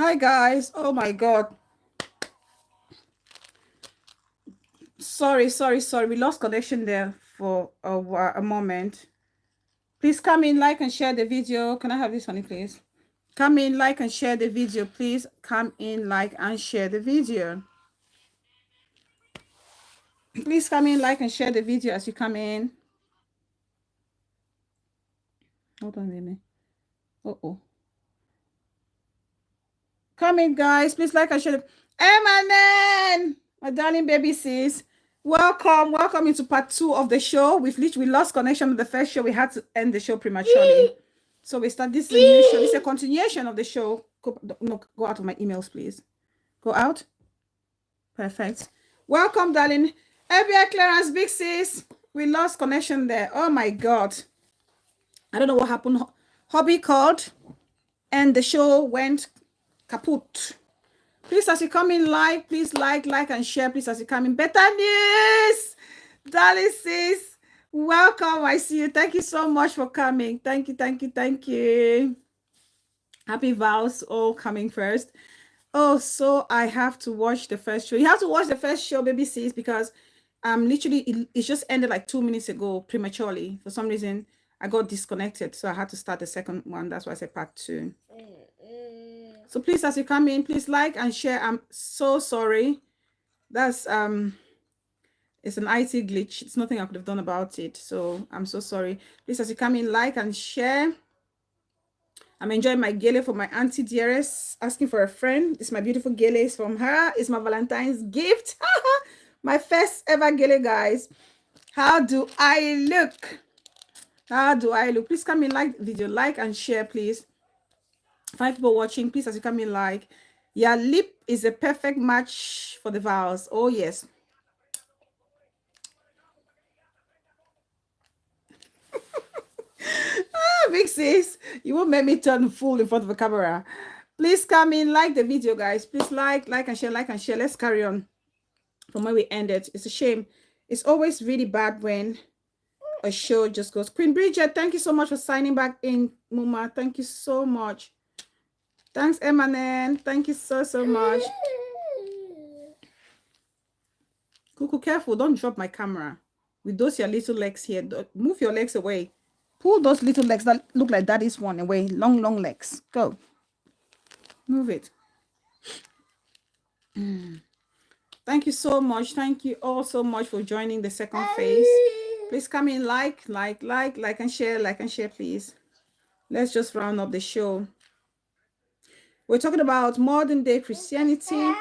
Hi guys. Oh my God. Sorry. We lost connection there for a moment. Please come in, like and share the video. Can I have this honey, please? Come in, like and share the video, please. Come in, like and share the video. Please come in, like and share the video as you come in. Hold on a minute. Uh-oh. Come in, guys. Please like and share the... Emanen! My darling baby sis. Welcome into part 2 of the show. We lost connection with the first show. We had to end the show prematurely. So we start. This is a new show. It's a continuation of the show. Go out of my emails, please. Go out. Perfect. Welcome, darling. Ebia Clarence, big sis. We lost connection there. Oh my God. I don't know what happened. Hobby called and the show went kaput. Please, as you come in live, please like and share. Please, as you come in. Better news. Darling sis. Welcome. I see you. Thank you so much for coming. Thank you. Happy vows all coming first. Oh, so I have to watch the first show. You have to watch the first show, baby sis, because literally it just ended like 2 minutes ago prematurely. For some reason, I got disconnected, so I had to start the second one. That's why I said part 2. So please, as you come in, please like and share. I'm so sorry. That's it's an IT glitch. It's nothing I could have done about it. So I'm so sorry. Please, as you come in, like and share. I'm enjoying my gele for my auntie dearest, asking for a friend. It's my beautiful gele. It's from her. It's my Valentine's gift. My first ever gele, guys. How do I look? How do I look? Please come in, like the video, like and share, please. 5 people watching. Please, as you come in, like. Your lip is a perfect match for the vows. Oh, yes. Big sis, you won't make me turn fool in front of the camera. Please come in, like the video, guys. Please like and share, Let's carry on from where we ended. It's a shame. It's always really bad when a show just goes. Queen Bridget, thank you so much for signing back in, Muma. Thank you so much. Thanks, Emanen. Thank you so much. Cuckoo, careful. Don't drop my camera. With those your little legs here. Move your legs away. Pull those little legs that look like daddy's one away. Long legs. Go. Move it. Thank you so much. Thank you all so much for joining the second phase. Please come in, like and share, please. Let's just round up the show. We're talking about modern day Christianity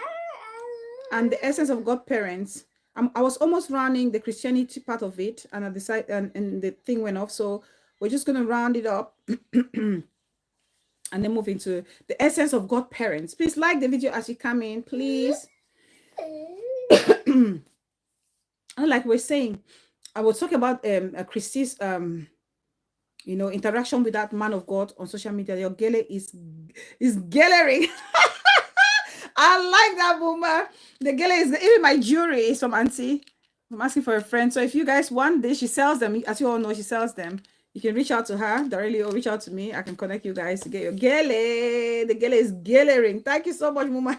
and the essence of Godparents. I was almost rounding the Christianity part of it, and I decided, and the thing went off. So we're just going to round it up and then move into the essence of Godparents. Please like the video as you come in, please. Like we're saying, I was talking about Christie's interaction with that man of God on social media. Your gele is gallery. I like that, Boomer. The gele is even my jewelry is from Auntie. I'm asking for a friend. So if you guys want this, she sells them. As you all know, she sells them. You can reach out to her directly or reach out to me. I can connect you guys to get your gele. The gele is galering. Thank you so much, Muma.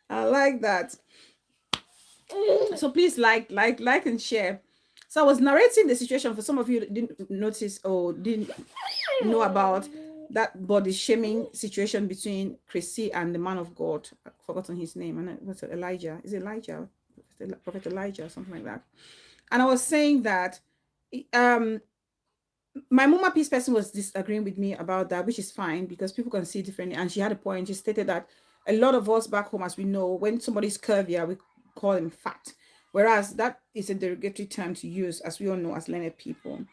I like that. So please like and share. So I was narrating the situation for some of you that didn't notice or didn't know about that body shaming situation between Chrissy and the man of God. I've forgotten his name. And what's it, Elijah? Is it Elijah? Prophet Elijah, something like that. And I was saying that my Muma Peace person was disagreeing with me about that, which is fine because people can see differently. And she had a point. She stated that a lot of us back home, as we know, when somebody's curvier, we call them fat. Whereas that is a derogatory term to use, as we all know, as learned people.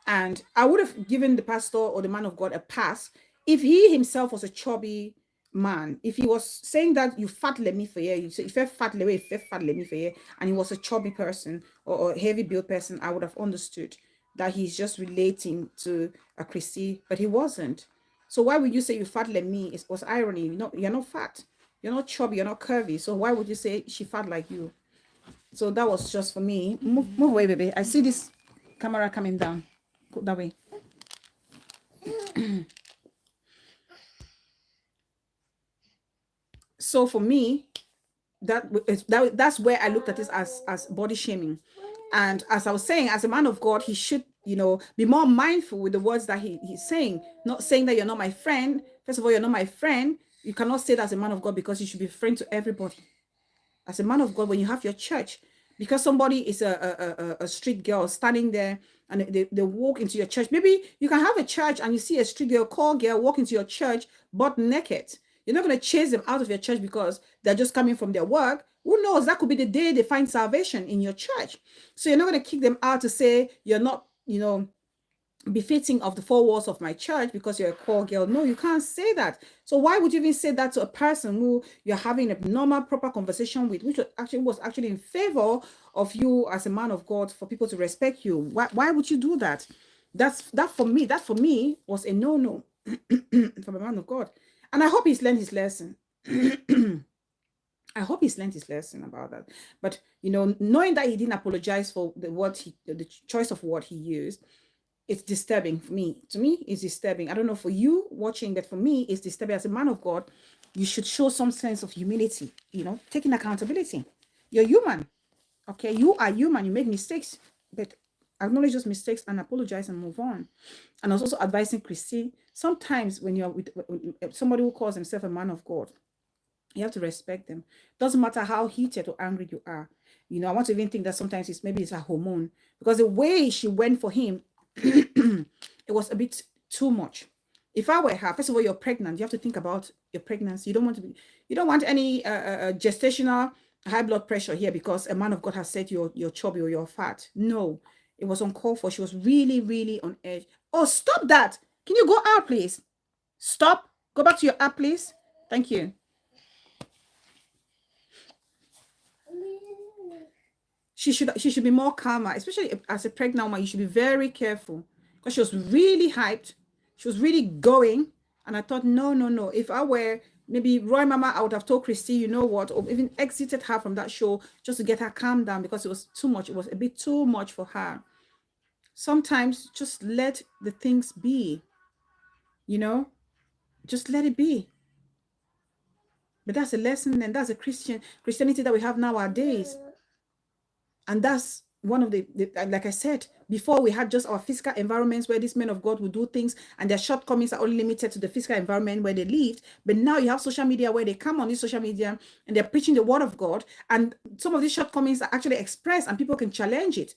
And I would have given the pastor or the man of God a pass if he himself was a chubby man. If he was saying that you fat let me for you, you say if you fat let me for you, and he was a chubby person or a heavy built person, I would have understood that he's just relating to a Christy, but he wasn't. So why would you say you fat let me? It was irony. You're not fat, you're not chubby, you're not curvy. So why would you say she fat like you? So that was just for me. Move away, baby. I see this camera coming down. Go that way. So for me, that's where I looked at this as body shaming. And as I was saying, as a man of God, he should, be more mindful with the words that he's saying. Not saying that you're not my friend. First of all, you're not my friend. You cannot say that as a man of God, because you should be a friend to everybody. As a man of God, when you have your church, because somebody is a street girl standing there and they walk into your church. Maybe you can have a church and you see a street girl, call girl, walk into your church butt naked. You're not going to chase them out of your church because they're just coming from their work. Who knows? That could be the day they find salvation in your church. So you're not going to kick them out to say you're not, befitting of the four walls of my church because you're a call girl. No, you can't say that. So why would you even say that to a person who you're having a normal, proper conversation with, which was actually in favor of you as a man of God, for people to respect you? Why would you do that? That for me was a no from a man of God. And I hope he's learned his lesson. I hope he's learned his lesson about that. But knowing that he didn't apologize for the choice of word he used, it's disturbing for me. To me, it's disturbing. I don't know for you watching, but for me, it's disturbing. As a man of God, you should show some sense of humility, taking accountability. You're human, okay? You are human. You make mistakes, but acknowledge those mistakes and apologize and move on. And I was also advising Christy, sometimes when you're with somebody who calls himself a man of God, you have to respect them. Doesn't matter how heated or angry you are. I want to even think that sometimes it's a hormone, because the way she went for him, it was a bit too much. If I were her, first of all, you're pregnant. You have to think about your pregnancy. You don't want any gestational high blood pressure here because a man of God has said you're chubby or you're fat. No, it was uncalled for. She was really, really on edge. Oh, stop that. Can you go out, please? Stop. Go back to your app, please. Thank you. She should be more calmer, especially as a pregnant woman. You should be very careful, because she was really hyped. She was really going. And I thought, no. If I were maybe Roy Mama, I would have told Christy, you know what, or even exited her from that show just to get her calmed down, because it was too much. It was a bit too much for her. Sometimes just let the things be, just let it be. But that's a lesson, and that's a Christianity that we have nowadays. And that's one of the like I said before, we had just our physical environments where these men of God would do things, and their shortcomings are only limited to the physical environment where they lived. But now you have social media, where they come on this social media and they're preaching the word of God, and some of these shortcomings are actually expressed and people can challenge it.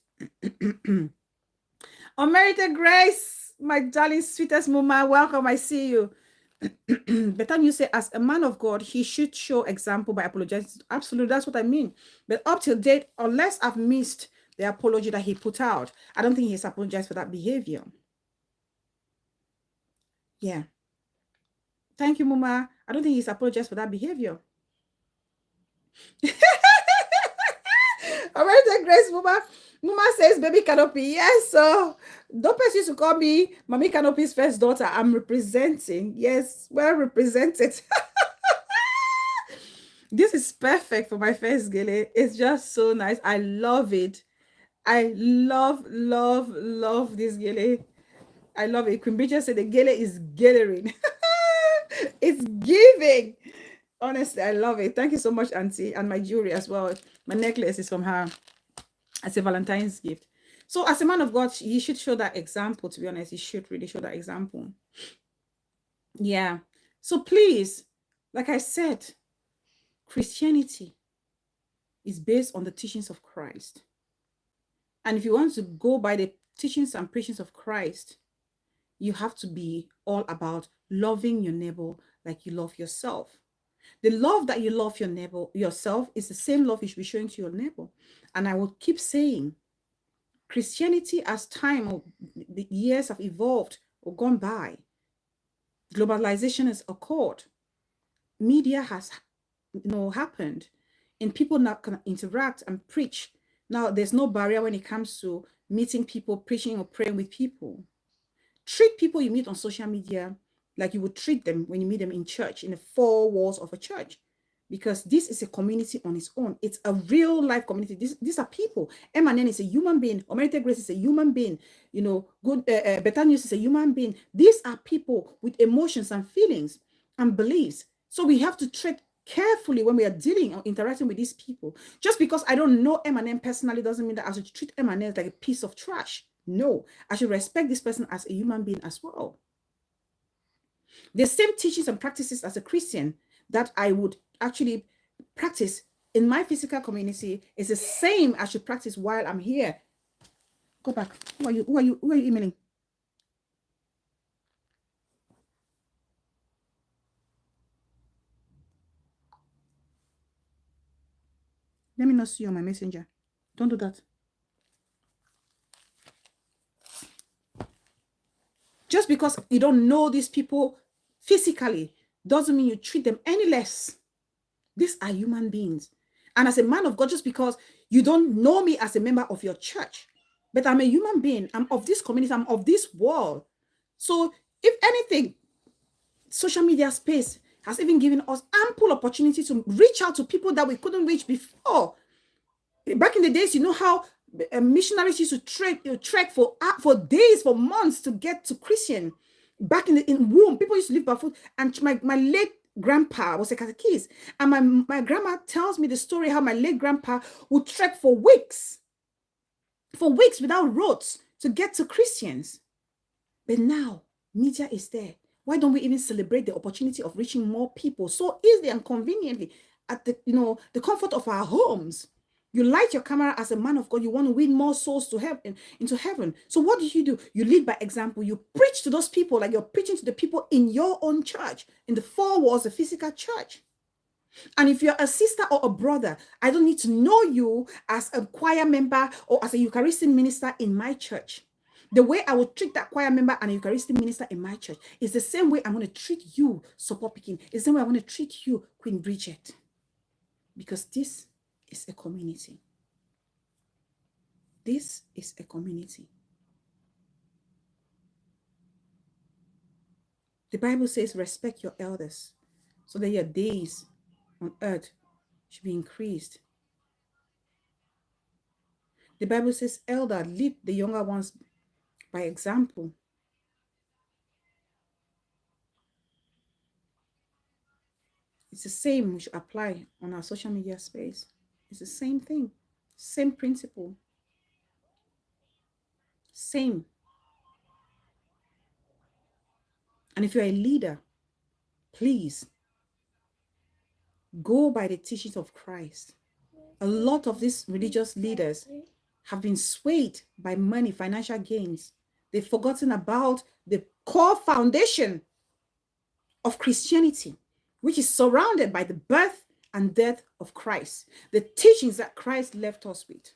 Unmerited grace, my darling, sweetest mama, welcome. I see you. But then you say, as a man of God, he should show example by apologizing. Absolutely, that's what I mean. But up to date, unless I've missed the apology that he put out, I don't think he's apologized for that behavior. Yeah. Thank you, Mama. I don't think he's apologized for that behavior. All right, Grace, Mama. Mama says, baby Canopy. Yes, so don't used to call me Mommy Canopy's first daughter. I'm representing. Yes, well represented. This is perfect for my first gele. It's just so nice. I love it. I love this gele. I love it. Queen Bridget said the gele is gathering. It's giving. Honestly, I love it. Thank you so much, Auntie. And my jewelry as well. My necklace is from her as a Valentine's gift. So as a man of God, you should show that example, to be honest. You should really show that example. Yeah. So please, like I said, Christianity is based on the teachings of Christ. And if you want to go by the teachings and preachings of Christ, you have to be all about loving your neighbor like you love yourself. The love that you love your neighbor, yourself, is the same love you should be showing to your neighbor. And I will keep saying, Christianity, as time or the years have evolved or gone by, globalization has occurred. Media has, happened, and people now can interact and preach. Now, there's no barrier when it comes to meeting people, preaching or praying with people. Treat people you meet on social media like you would treat them when you meet them in church, in the four walls of a church, because this is a community on its own. It's a real life community. These are people. Emmanuel is a human being. Unmerited Grace is a human being. Bethanius is a human being. These are people with emotions and feelings and beliefs. So we have to treat carefully when we are dealing or interacting with these people. Just because I don't know M&M personally doesn't mean that I should treat M&M like a piece of trash. No, I should respect this person as a human being as well. The same teachings and practices as a Christian that I would actually practice in my physical community is the same I should practice while I'm here. Go back. Who are you emailing? Let me not see you on my messenger. Don't do that. Just because you don't know these people physically doesn't mean you treat them any less. These are human beings. And as a man of God, just because you don't know me as a member of your church, but I'm a human being, I'm of this community, I'm of this world. So if anything, social media space has even given us ample opportunity to reach out to people that we couldn't reach before. Back in the days, you know how missionaries used to trek for days, for months to get to Christian. Back in womb, people used to live barefoot. And my late grandpa was a catechist, and my grandma tells me the story how my late grandpa would trek for weeks without roads to get to Christians. But now media is there. Why don't we even celebrate the opportunity of reaching more people so easily and conveniently at the comfort of our homes? You light your camera as a man of God. You want to win more souls to heaven, into heaven. So what do? You lead by example. You preach to those people like you're preaching to the people in your own church, in the four walls, the physical church. And if you're a sister or a brother, I don't need to know you as a choir member or as a Eucharistic minister in my church. The way I would treat that choir member and a Eucharistic minister in my church is the same way I'm going to treat you, Support Picking. It's the same way I want to treat you, Queen Bridget. Because this is a community. This is a community. The Bible says, respect your elders so that your days on earth should be increased. The Bible says, elder, lead the younger ones by example. It's the same we should apply on our social media space. It's the same thing, same principle, same. And if you're a leader, please go by the teachings of Christ. A lot of these religious leaders have been swayed by money, financial gains. They've forgotten about the core foundation of Christianity, which is surrounded by the birth and death of Christ, the teachings that Christ left us with.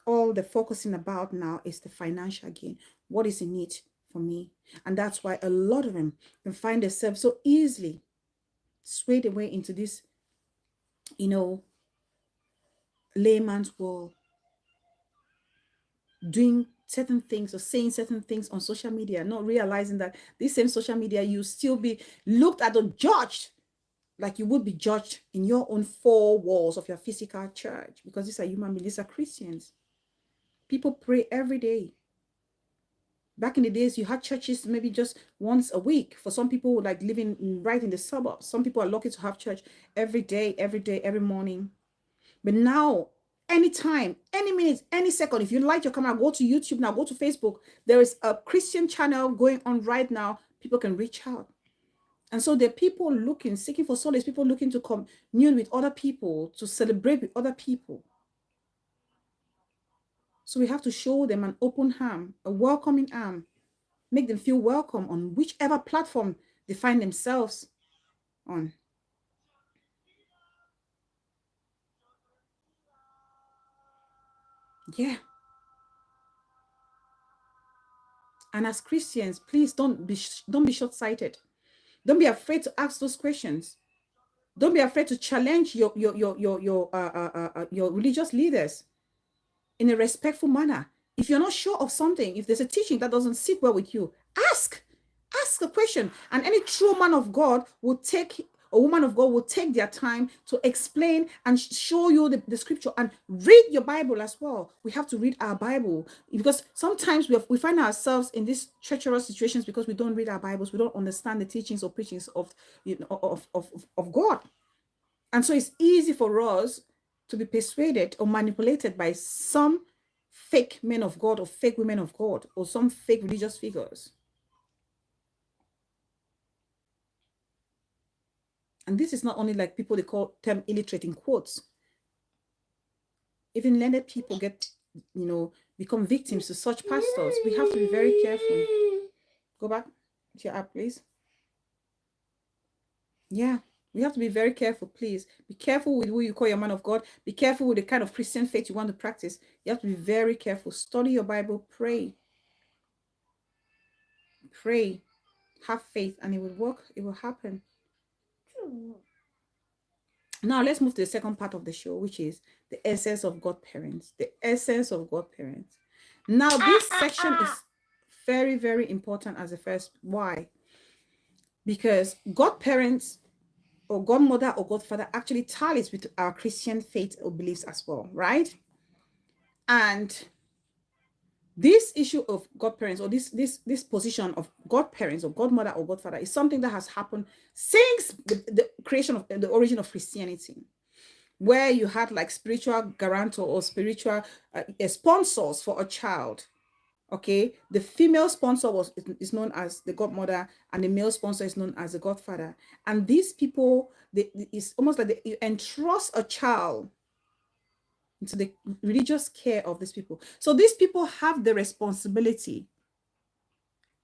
All the focusing about now is the financial gain. What is in it for me? And that's why a lot of them can find themselves so easily swayed away into this, layman's world, doing certain things or saying certain things on social media, not realizing that this same social media, you still be looked at or judged like you would be judged in your own four walls of your physical church, because these are human beings, these are Christians. People pray every day. Back in the days, you had churches maybe just once a week. For some people, like living right in the suburbs, some people are lucky to have church every day, every morning. But now, anytime, any minute, any second, if you light your camera, go to YouTube now, go to Facebook. There is a Christian channel going on right now. People can reach out. And so there are people seeking for solace, people looking to commune with other people, to celebrate with other people. So we have to show them an open arm, a welcoming arm, make them feel welcome on whichever platform they find themselves on. Yeah. And as Christians, please don't be short-sighted. Don't be afraid to ask those questions. Don't be afraid to challenge your religious leaders in a respectful manner. If you're not sure of something, if there's a teaching that doesn't sit well with you, ask a question. And any true man of God will take, a woman of God will take their time to explain and show you the scripture, and read your Bible as well. We have to read our Bible, because sometimes we find ourselves in these treacherous situations because we don't read our Bibles. We don't understand the teachings or preachings of God. And so it's easy for us to be persuaded or manipulated by some fake men of God or fake women of God or some fake religious figures. And this is not only like people they call term illiterate in quotes. Even learned people get, become victims to such pastors. We have to be very careful. Go back to your app, please. Yeah, we have to be very careful, please. Be careful with who you call your man of God. Be careful with the kind of Christian faith you want to practice. You have to be very careful. Study your Bible, pray. Pray. Have faith, and it will work. It will happen. Now, let's move to the second part of the show, which is the essence of Godparents. The essence of Godparents. Now, this section is very, very important as the first. Why? Because Godparents or godmother or godfather actually tallies with our Christian faith or beliefs as well, right? And this issue of godparents or this position of godparents or godmother or godfather is something that has happened since the creation of the origin of Christianity, where you had like spiritual guarantor or spiritual sponsors for a child. Okay, the female sponsor is known as the godmother, and the male sponsor is known as the godfather. And these people, it's almost like you entrust a child into the religious care of these people. So these people have the responsibility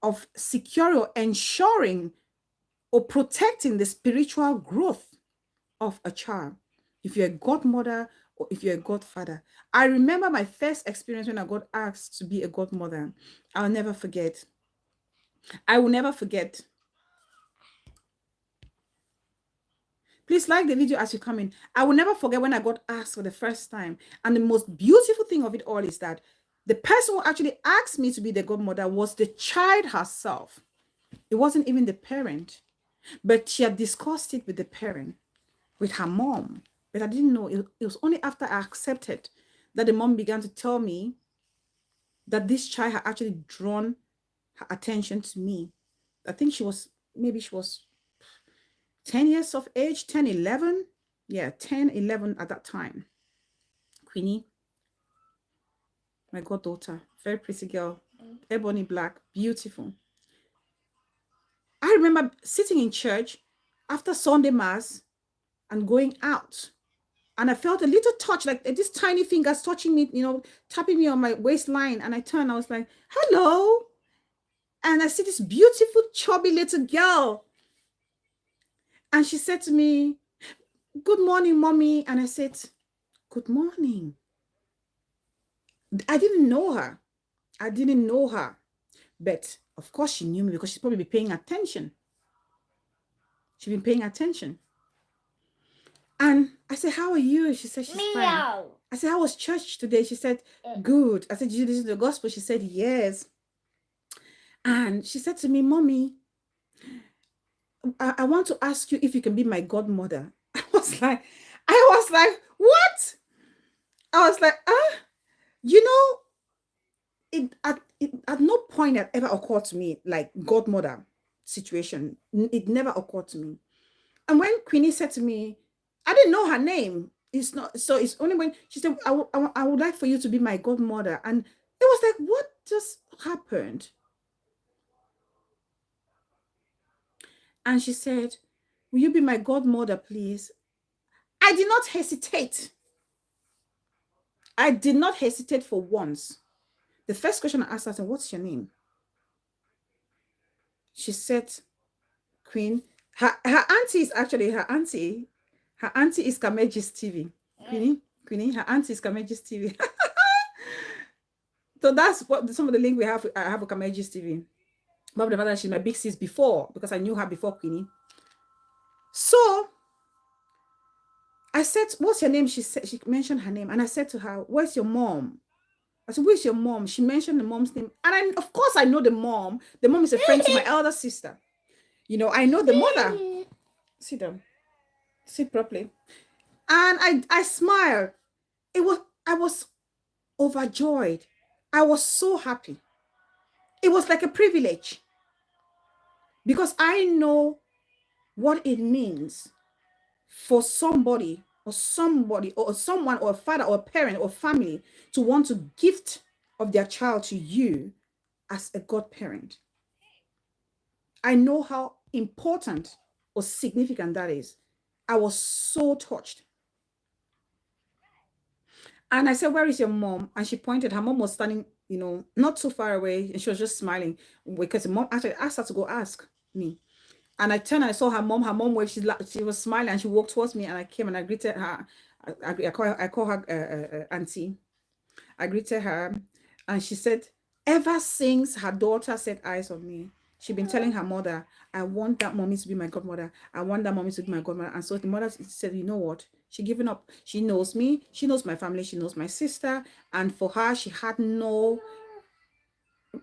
of securing or ensuring or protecting the spiritual growth of a child. If you're a godmother or if you're a godfather. I remember my first experience when I got asked to be a godmother. I'll never forget. I will never forget. Please like the video as you come in. I will never forget when I got asked for the first time. And the most beautiful thing of it all is that the person who actually asked me to be the godmother was the child herself. It wasn't even the parent, but she had discussed it with the parent, with her mom. But I didn't know. It was only after I accepted that the mom began to tell me that this child had actually drawn her attention to me. I think maybe she was 10 years of age, 10, 11. Yeah, 10, 11 at that time. Queenie, my goddaughter, very pretty girl, ebony black, beautiful. I remember sitting in church after Sunday Mass and going out. And I felt a little touch, like this tiny fingers touching me, tapping me on my waistline. And I turned, I was like, hello. And I see this beautiful, chubby little girl. And she said to me, good morning, mommy. And I said, good morning. I didn't know her. But of course she knew me because she's probably paying attention. She's been paying attention. And I said, how are you? She said, she's fine. I said, how was church today? She said, good. I said, did you listen to the gospel? She said, yes. And she said to me, mommy, I want to ask you if you can be my godmother. I was like, what? I was like, at no point had ever occurred to me like godmother situation. It never occurred to me. And when Queenie said to me, I didn't know her name. It's only when she said, I would like for you to be my godmother. And it was like, what just happened? And she said, will you be my godmother, please? I did not hesitate. I did not hesitate for once. The first question I asked her, I said, what's your name? She said, Queen. Her auntie is actually her auntie. Her auntie is Kamejis TV. Queenie, her auntie is Kamejis TV. So that's what some of the link we have. I have a Kamejis TV. But the father, she's my big sis before, because I knew her before Queenie. So I said, what's your name? She said, she mentioned her name. And I said to her, where's your mom? I said, where's your mom? She mentioned the mom's name. And of course I know the mom. The mom is a friend to my elder sister. I know the mother. Sit down. Sit properly. And I smiled. I was overjoyed. I was so happy. It was like a privilege. Because I know what it means for somebody or someone or a father or a parent or family to want to gift of their child to you as a godparent. I know how important or significant that is. I was so touched. And I said, where is your mom? And she pointed, her mom was standing, not so far away. And she was just smiling because the mom actually asked her to go ask me. And I turned and I saw her mom. Her mom waved. She was smiling and she walked towards me. And I came and I greeted her. I call her auntie. I greeted her. And she said, ever since her daughter set eyes on me, she'd been telling her mother, I want that mommy to be my godmother. I want that mommy to be my godmother. And so the mother said, you know what? She given up. She knows me. She knows my family. She knows my sister. And for her, she had no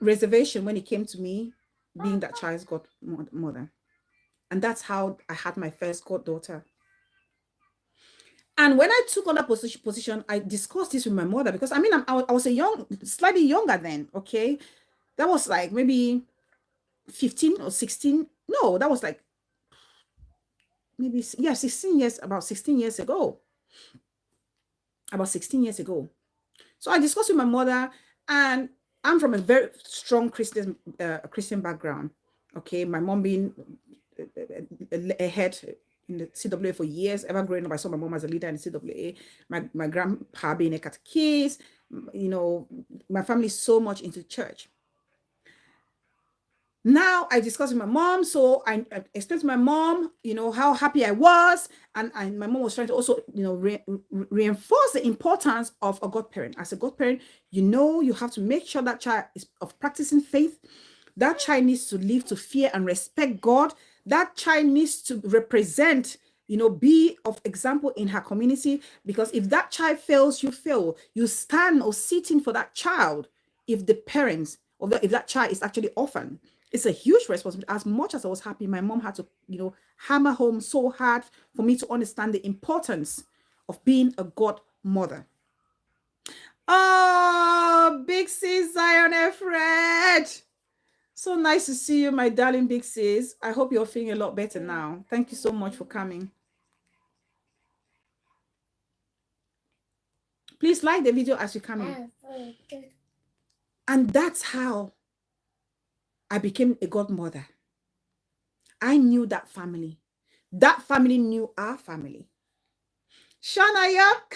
reservation when it came to me being that child's godmother. And that's how I had my first goddaughter. And when I took on that position, I discussed this with my mother because I was slightly younger then. Okay, that was like maybe 15 or 16. No, that was like maybe 16 years. About 16 years ago. About 16 years ago. So I discussed with my mother, and I'm from a very strong Christian background. Okay, my mom being a head in the CWA for years. Ever growing up, I saw my mom as a leader in the CWA. My grandpa being a catechist. My family is so much into church. Now I discussed with my mom, so I explained to my mom, how happy I was, and my mom was trying to also, reinforce the importance of a godparent. As a godparent, you have to make sure that child is of practicing faith. That child needs to live to fear and respect God. That child needs to represent, be of example in her community, because if that child fails, you fail. You stand or sit in for that child if the parents, or if that child is actually orphan. It's a huge responsibility. As much as I was happy, my mom had to, hammer home so hard for me to understand the importance of being a godmother. Oh, big sis Zion Fred. So nice to see you, my darling big sis. I hope you're feeling a lot better now. Thank you so much for coming. Please like the video as you come in. And that's how I became a godmother. I knew that family. That family knew our family. Shana Yok.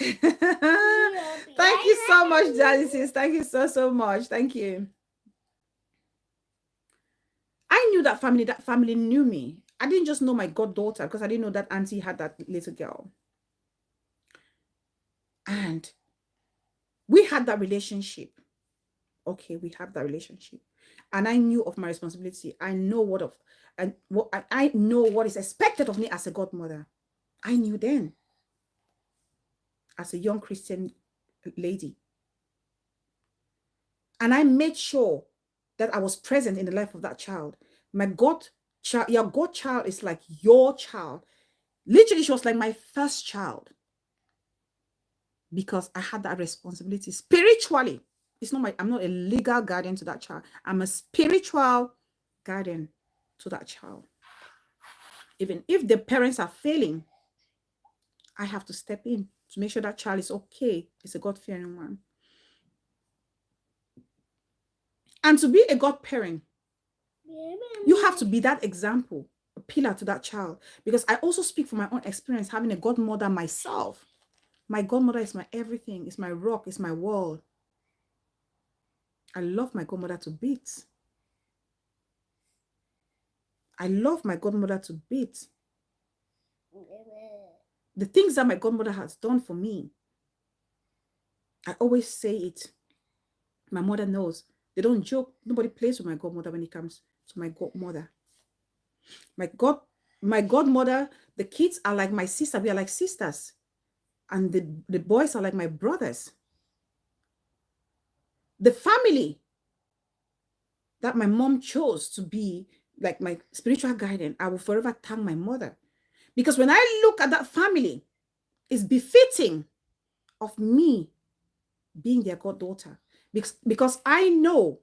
Thank you so much, darling sis. Thank you so much. Thank you. I knew that family. That family knew me. I didn't just know my goddaughter because I didn't know that auntie had that little girl. And we had that relationship. Okay, we have that relationship. And I knew of my responsibility. I know I know what is expected of me as a godmother. I knew then, as a young Christian lady. And I made sure that I was present in the life of that child. Your godchild is like your child. Literally, she was like my first child. Because I had that responsibility spiritually. I'm not a legal guardian to that child. I'm a spiritual guardian to that child. Even if the parents are failing, I have to step in to make sure that child is okay. It's a God-fearing one. And to be a godparent, you have to be that example, a pillar to that child. Because I also speak from my own experience, having a godmother myself. My godmother is my everything. It's my rock. It's my world. I love my godmother to bits. I love my godmother to bits. The things that my godmother has done for me, I always say it. My mother knows. They don't joke. Nobody plays with my godmother when it comes to my godmother. My godmother, the kids are like my sister. We are like sisters. And the boys are like my brothers. The family that my mom chose to be like my spiritual guardian, I will forever thank my mother. Because when I look at that family, it's befitting of me being their goddaughter. Because I know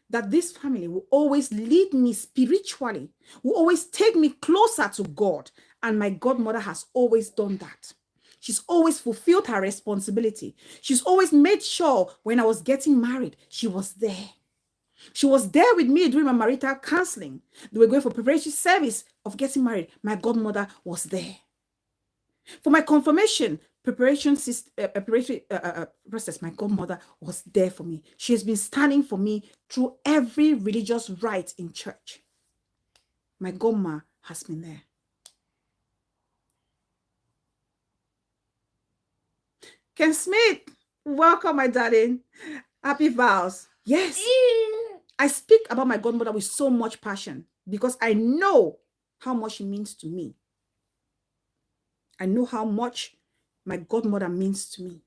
that this family will always lead me spiritually, will always take me closer to God. And my godmother has always done that. She's always fulfilled her responsibility. She's always made sure when I was getting married, she was there. She was there with me during my marital counseling. They were going for preparatory service of getting married. My godmother was there. For my confirmation preparatory process, my godmother was there for me. She has been standing for me through every religious rite in church. My godma has been there. Ken Smith, welcome, my darling. Happy vows. Yes. I speak about my godmother with so much passion because I know how much she means to me. I know how much my godmother means to me.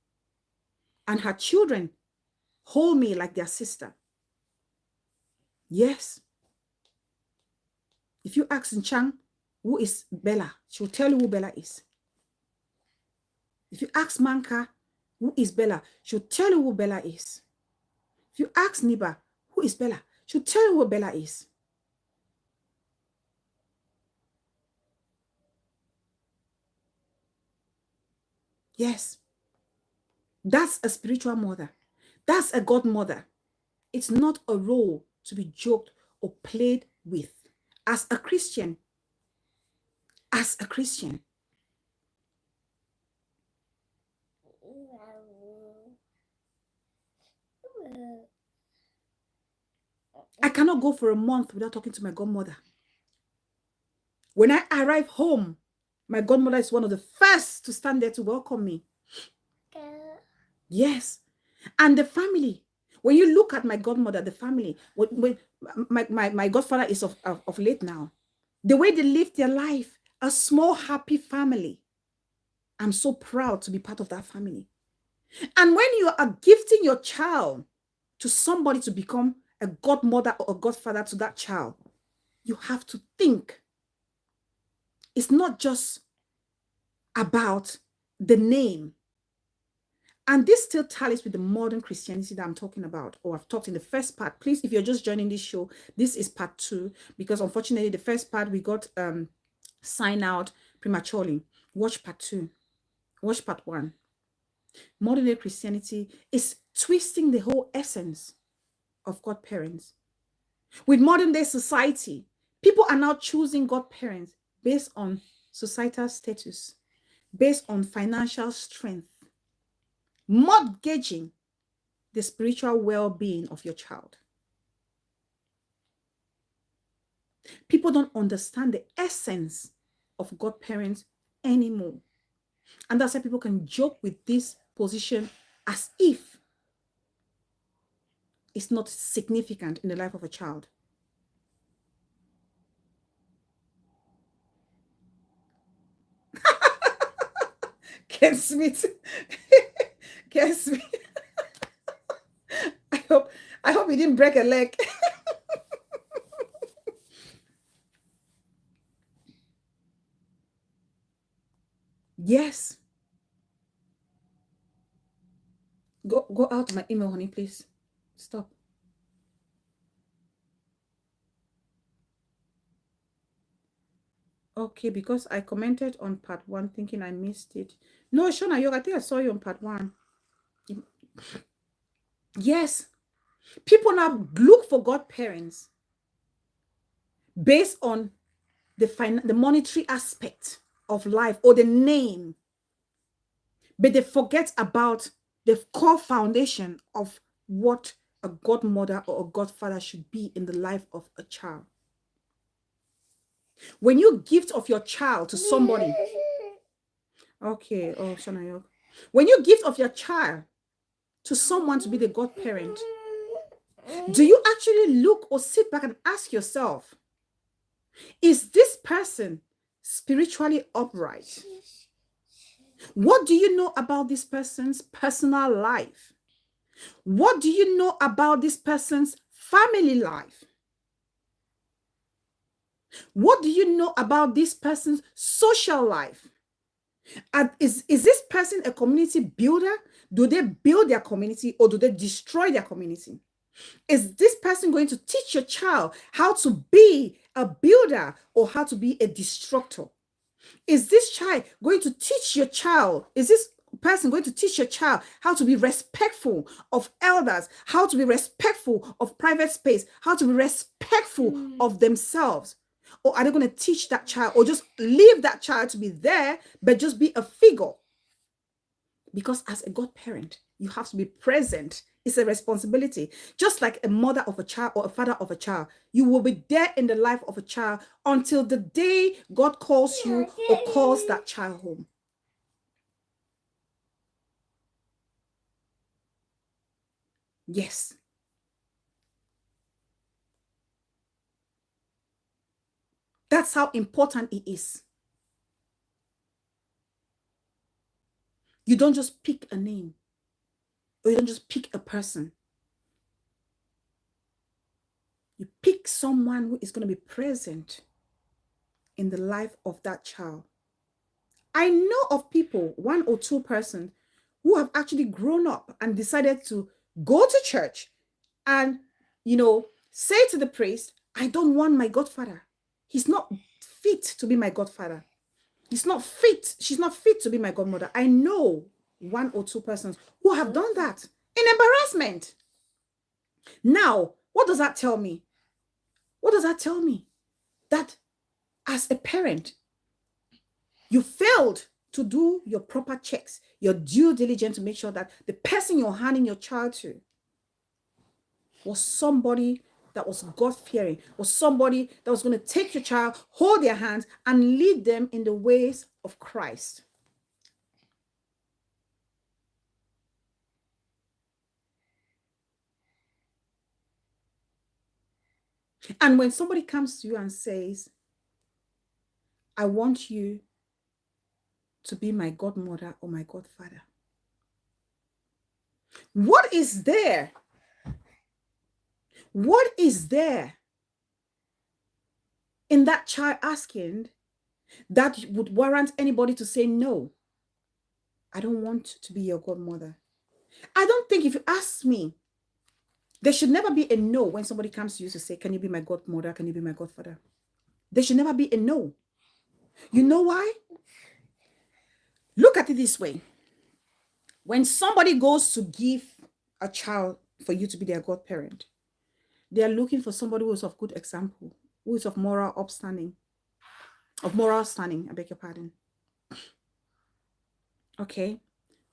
And her children hold me like their sister. Yes. If you ask Nchang, who is Bella, she'll tell you who Bella is. If you ask Manka, who is Bella, she'll tell you who Bella is. If you ask Niba, who is Bella, she'll tell you who Bella is. Yes. That's a spiritual mother. That's a godmother. It's not a role to be joked or played with. As a Christian, I cannot go for a month without talking to my godmother. When I arrive home, my godmother is one of the first to stand there to welcome me. Yes. And the family, when you look at my godmother, the family, when my godfather is of late now, the way they live their life, a small, happy family. I'm so proud to be part of that family. And when you are gifting your child to somebody to become a godmother or a godfather to that child, you have to think. It's not just about the name. And this still tallies with the modern Christianity that I'm talking about, or I've talked in the first part. Please, if you're just joining this show, this is part 2, because unfortunately, the first part, we got signed out prematurely. Watch part 2. Watch part 1. Modern day Christianity is twisting the whole essence of godparents. With modern day society, people are now choosing godparents based on societal status, based on financial strength, mortgaging the spiritual well-being of your child. People don't understand the essence of godparents anymore. And that's why people can joke with this position as if it's not significant in the life of a child. Ken Smith. Ken Smith. I hope he didn't break a leg. Yes. Go out my email, honey, please. Stop. Okay, because I commented on part 1 thinking I missed it. No, Shona Yoga, I think I saw you on part 1. Yes. People now look for godparents based on the monetary aspect of life or the name. But they forget about the core foundation of what a godmother or a godfather should be in the life of a child. When you gift of your child to somebody, okay, oh, Shana, when you gift of your child to someone to be the godparent, do you actually look or sit back and ask yourself, is this person spiritually upright? What do you know about this person's personal life? What do you know about this person's family life? What do you know about this person's social life? And is this person a community builder? Do they build their community or do they destroy their community? Is this person going to teach your child how to be a builder or how to be a destructor? Is this child going to teach your child? Is this person going to teach your child how to be respectful of elders, how to be respectful of private space, how to be respectful of themselves? Or are they going to teach that child or just leave that child to be there, but just be a figure? Because as a godparent, you have to be present. It's a responsibility. Just like a mother of a child or a father of a child, you will be there in the life of a child until the day God calls you or calls that child home. Yes. That's how important it is. You don't just pick a name, or you don't just pick a person. You pick someone who is going to be present in the life of that child. I know of people, 1 or 2 persons, who have actually grown up and decided to go to church and, say to the priest, I don't want my godfather. He's not fit to be my godfather. He's not fit. She's not fit to be my godmother. I know 1 or 2 persons who have done that in embarrassment. Now, what does that tell me? What does that tell me? That as a parent, you failed to do your proper checks, your due diligence to make sure that the person you're handing your child to was somebody that was God-fearing, was somebody that was going to take your child, hold their hands, and lead them in the ways of Christ. And when somebody comes to you and says, I want you to be my godmother or my godfather, what is there? What is there in that child asking that would warrant anybody to say, no, I don't want to be your godmother? I don't think, if you ask me, there should never be a no when somebody comes to you to say, can you be my godmother? Can you be my godfather? There should never be a no. You know why? Look at it this way. When somebody goes to give a child for you to be their godparent, they are looking for somebody who is of good example, who is of moral standing, I beg your pardon. Okay?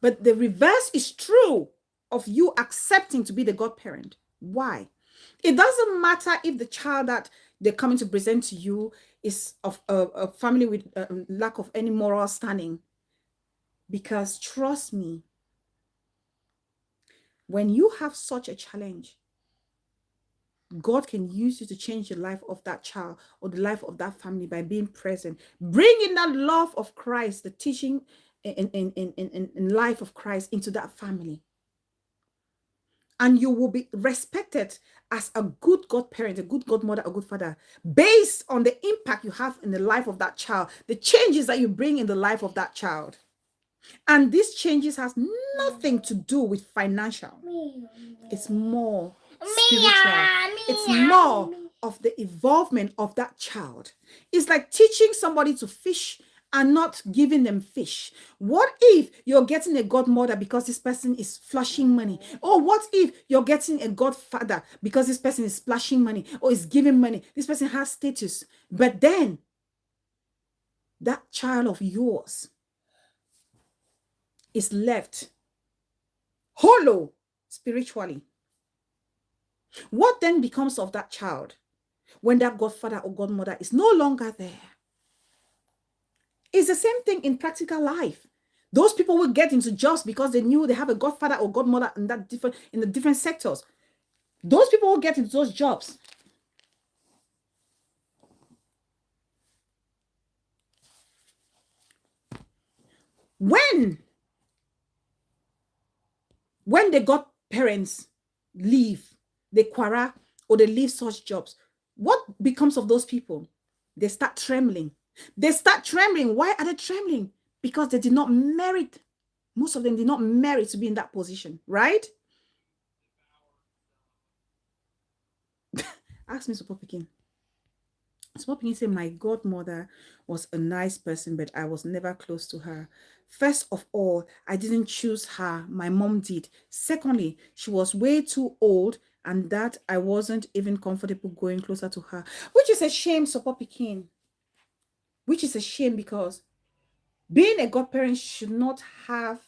But the reverse is true of you accepting to be the godparent. Why? It doesn't matter if the child that they're coming to present to you is of a family with lack of any moral standing. Because trust me, when you have such a challenge, God can use you to change the life of that child or the life of that family by being present, bringing that love of Christ, the teaching in life of Christ into that family. And you will be respected as a good godparent, a good godmother, a good father, based on the impact you have in the life of that child, the changes that you bring in the life of that child. And these changes has nothing to do with financial. It's more spiritual. It's more of the involvement of that child. It's like teaching somebody to fish and not giving them fish. What if you're getting a godmother because this person is flashing money? Or what if you're getting a godfather because this person is splashing money or is giving money? This person has status. But then that child of yours is left hollow spiritually. What then becomes of that child when that godfather or godmother is no longer there? It's the same thing in practical life. Those people will get into jobs because they knew they have a godfather or godmother in the different sectors. Those people will get into those jobs. When the godparents leave, they quarrel or they leave such jobs, what becomes of those people? They start trembling. They start trembling. Why are they trembling? Because they did not merit. Most of them did not merit to be in that position, right? Ask me, Super Pikin. Super Pikin said, my godmother was a nice person, but I was never close to her. First of all, I didn't choose her. My mom did. Secondly, she was way too old, and that I wasn't even comfortable going closer to her. Which is a shame, Super Pikin. Which is a shame, because being a godparent should not have,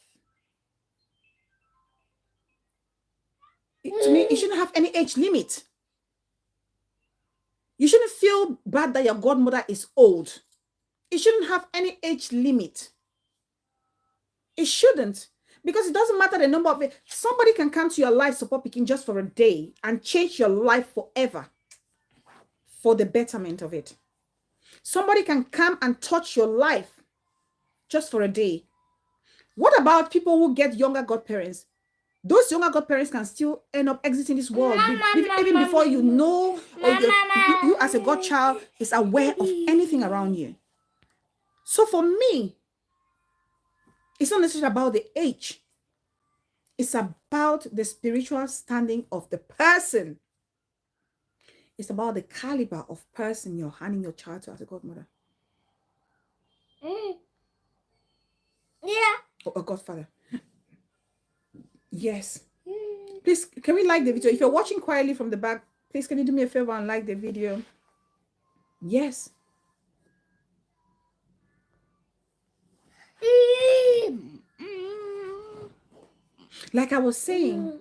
to me, it shouldn't have any age limit. You shouldn't feel bad that your godmother is old. It shouldn't have any age limit. It shouldn't. Because it doesn't matter the number of it. Somebody can come to your life, Super Pikin, just for a day and change your life forever for the betterment of it. Somebody can come and touch your life just for a day. What about people who get younger godparents? Those younger godparents can still end up exiting this world even before you know, or you as a godchild is aware of anything around you. So for me, it's not necessarily about the age. It's about the spiritual standing of the person. It's about the caliber of person you're handing your child to as a godmother. Yeah. Or a godfather. Yes. Please, can we like the video? If you're watching quietly from the back, please, can you do me a favor and like the video? Yes. Like I was saying,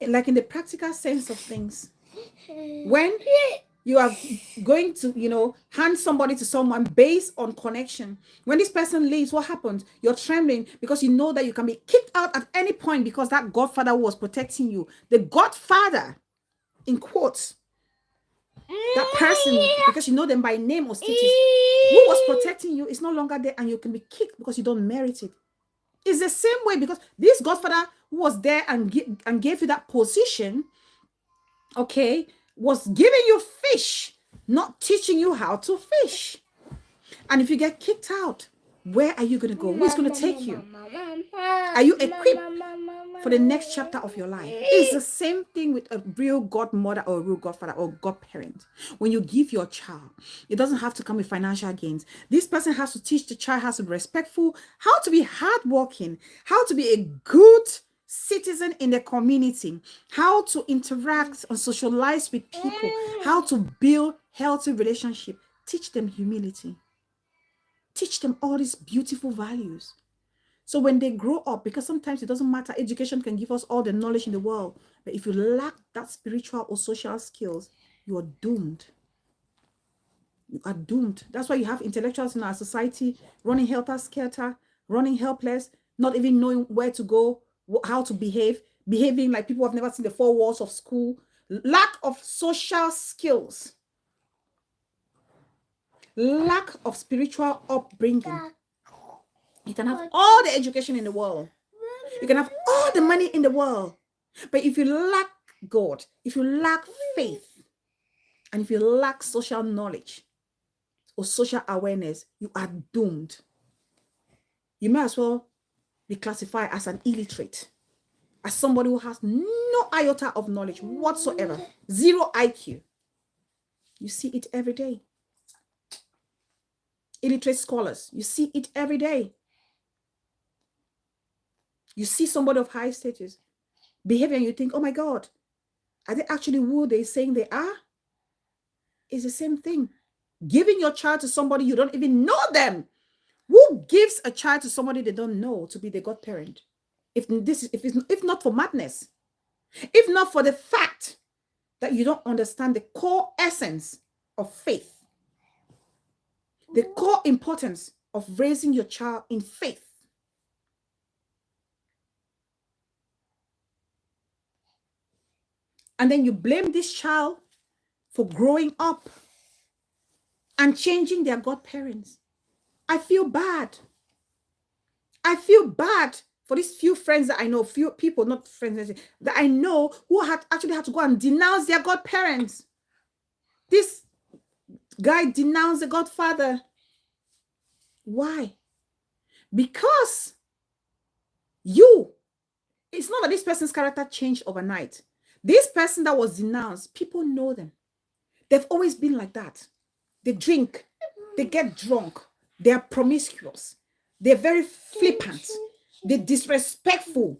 like in the practical sense of things, when you are going to, hand somebody to someone based on connection, when this person leaves, what happens? You're trembling because you know that you can be kicked out at any point because that godfather was protecting you. The godfather, in quotes, that person, because you know them by name or status, who was protecting you is no longer there, and you can be kicked because you don't merit it. It's the same way, because this godfather who was there and gave you that position, okay, was giving you fish, not teaching you how to fish. And if you get kicked out, where are you going to go? Who's going to take you? Are you equipped for the next chapter of your life? It's the same thing with a real godmother or a real godfather or godparent. When you give your child, it doesn't have to come with financial gains. This person has to teach the child how to be respectful, how to be hardworking, how to be a good citizen in the community, how to interact and socialize with people, how to build healthy relationships. Teach them humility. Teach them all these beautiful values. So when they grow up, because sometimes it doesn't matter, education can give us all the knowledge in the world, but if you lack that spiritual or social skills, you are doomed. You are doomed. That's why you have intellectuals in our society running helter-skelter, running helpless, not even knowing where to go, how to behave, behaving like people have never seen the four walls of school. Lack of social skills. Lack of spiritual upbringing. You can have all the education in the world. You can have all the money in the world. But if you lack God, if you lack faith, and if you lack social knowledge or social awareness, you are doomed. You may as well be classified as an illiterate, as somebody who has no iota of knowledge whatsoever, zero IQ. You see it every day. Illiterate scholars, you see it every day. You see somebody of high status behavior and you think, oh my God, are they actually who they're saying they are? It's the same thing. Giving your child to somebody you don't even know them. Who gives a child to somebody they don't know to be the godparent? If not for madness, if not for the fact that you don't understand the core essence of faith, the core importance of raising your child in faith. And then you blame this child for growing up and changing their godparents. I feel bad. I feel bad for these few friends that I know, few people, not friends, that I know who actually had to go and denounce their godparents. This guy denounced the godfather. Why? Because it's not that this person's character changed overnight. This person that was denounced, people know them. They've always been like that. They drink, they get drunk, they are promiscuous, they're very flippant, they're disrespectful,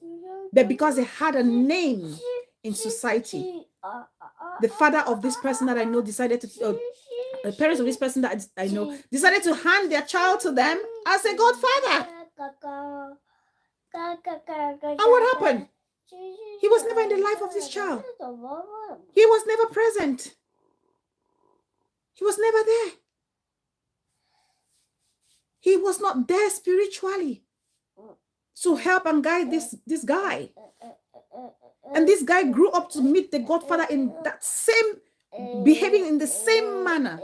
but because they had a name in society, the father of this person that I know decided to, the parents of this person that I know decided to hand their child to them as a godfather. And what happened? He was never in the life of this child. He was never present. He was never there. He was not there spiritually to help and guide this guy. And this guy grew up to meet the godfather in that same, behaving in the same manner.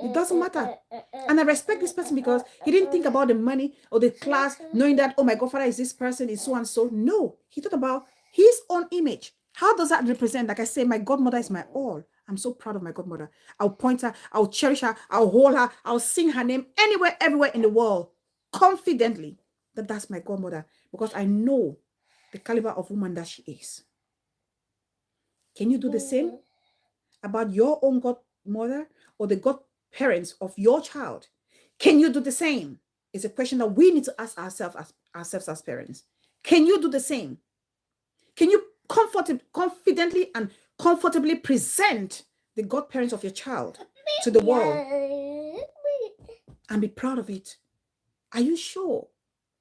It doesn't matter. And I respect this person because he didn't think about the money or the class, knowing that, oh, my godfather is this person, is so and so. No, he thought about his own image. How does that represent? Like I say, my godmother is my all. I'm so proud of my godmother. I'll point her, I'll cherish her, I'll hold her, I'll sing her name anywhere, everywhere in the world, confidently that that's my godmother, because I know the caliber of woman that she is. Can you do the same about your own godmother or the godparents of your child? Can you do the same? It's a question that we need to ask ourselves as parents. Can you do the same? Can you confidently and comfortably present the godparents of your child to the world and be proud of it? Are you sure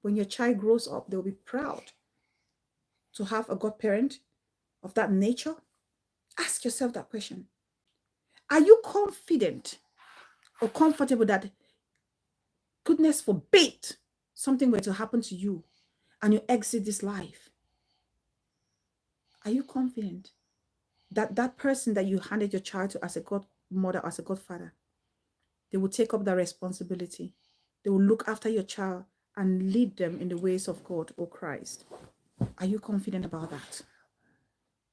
when your child grows up, they'll be proud to have a godparent of that nature? Ask yourself that question. Are you confident or comfortable that, goodness forbid, something were to happen to you and you exit this life? Are you confident that that person that you handed your child to as a godmother, as a godfather, they will take up that responsibility? They will look after your child and lead them in the ways of God or Christ. Are you confident about that?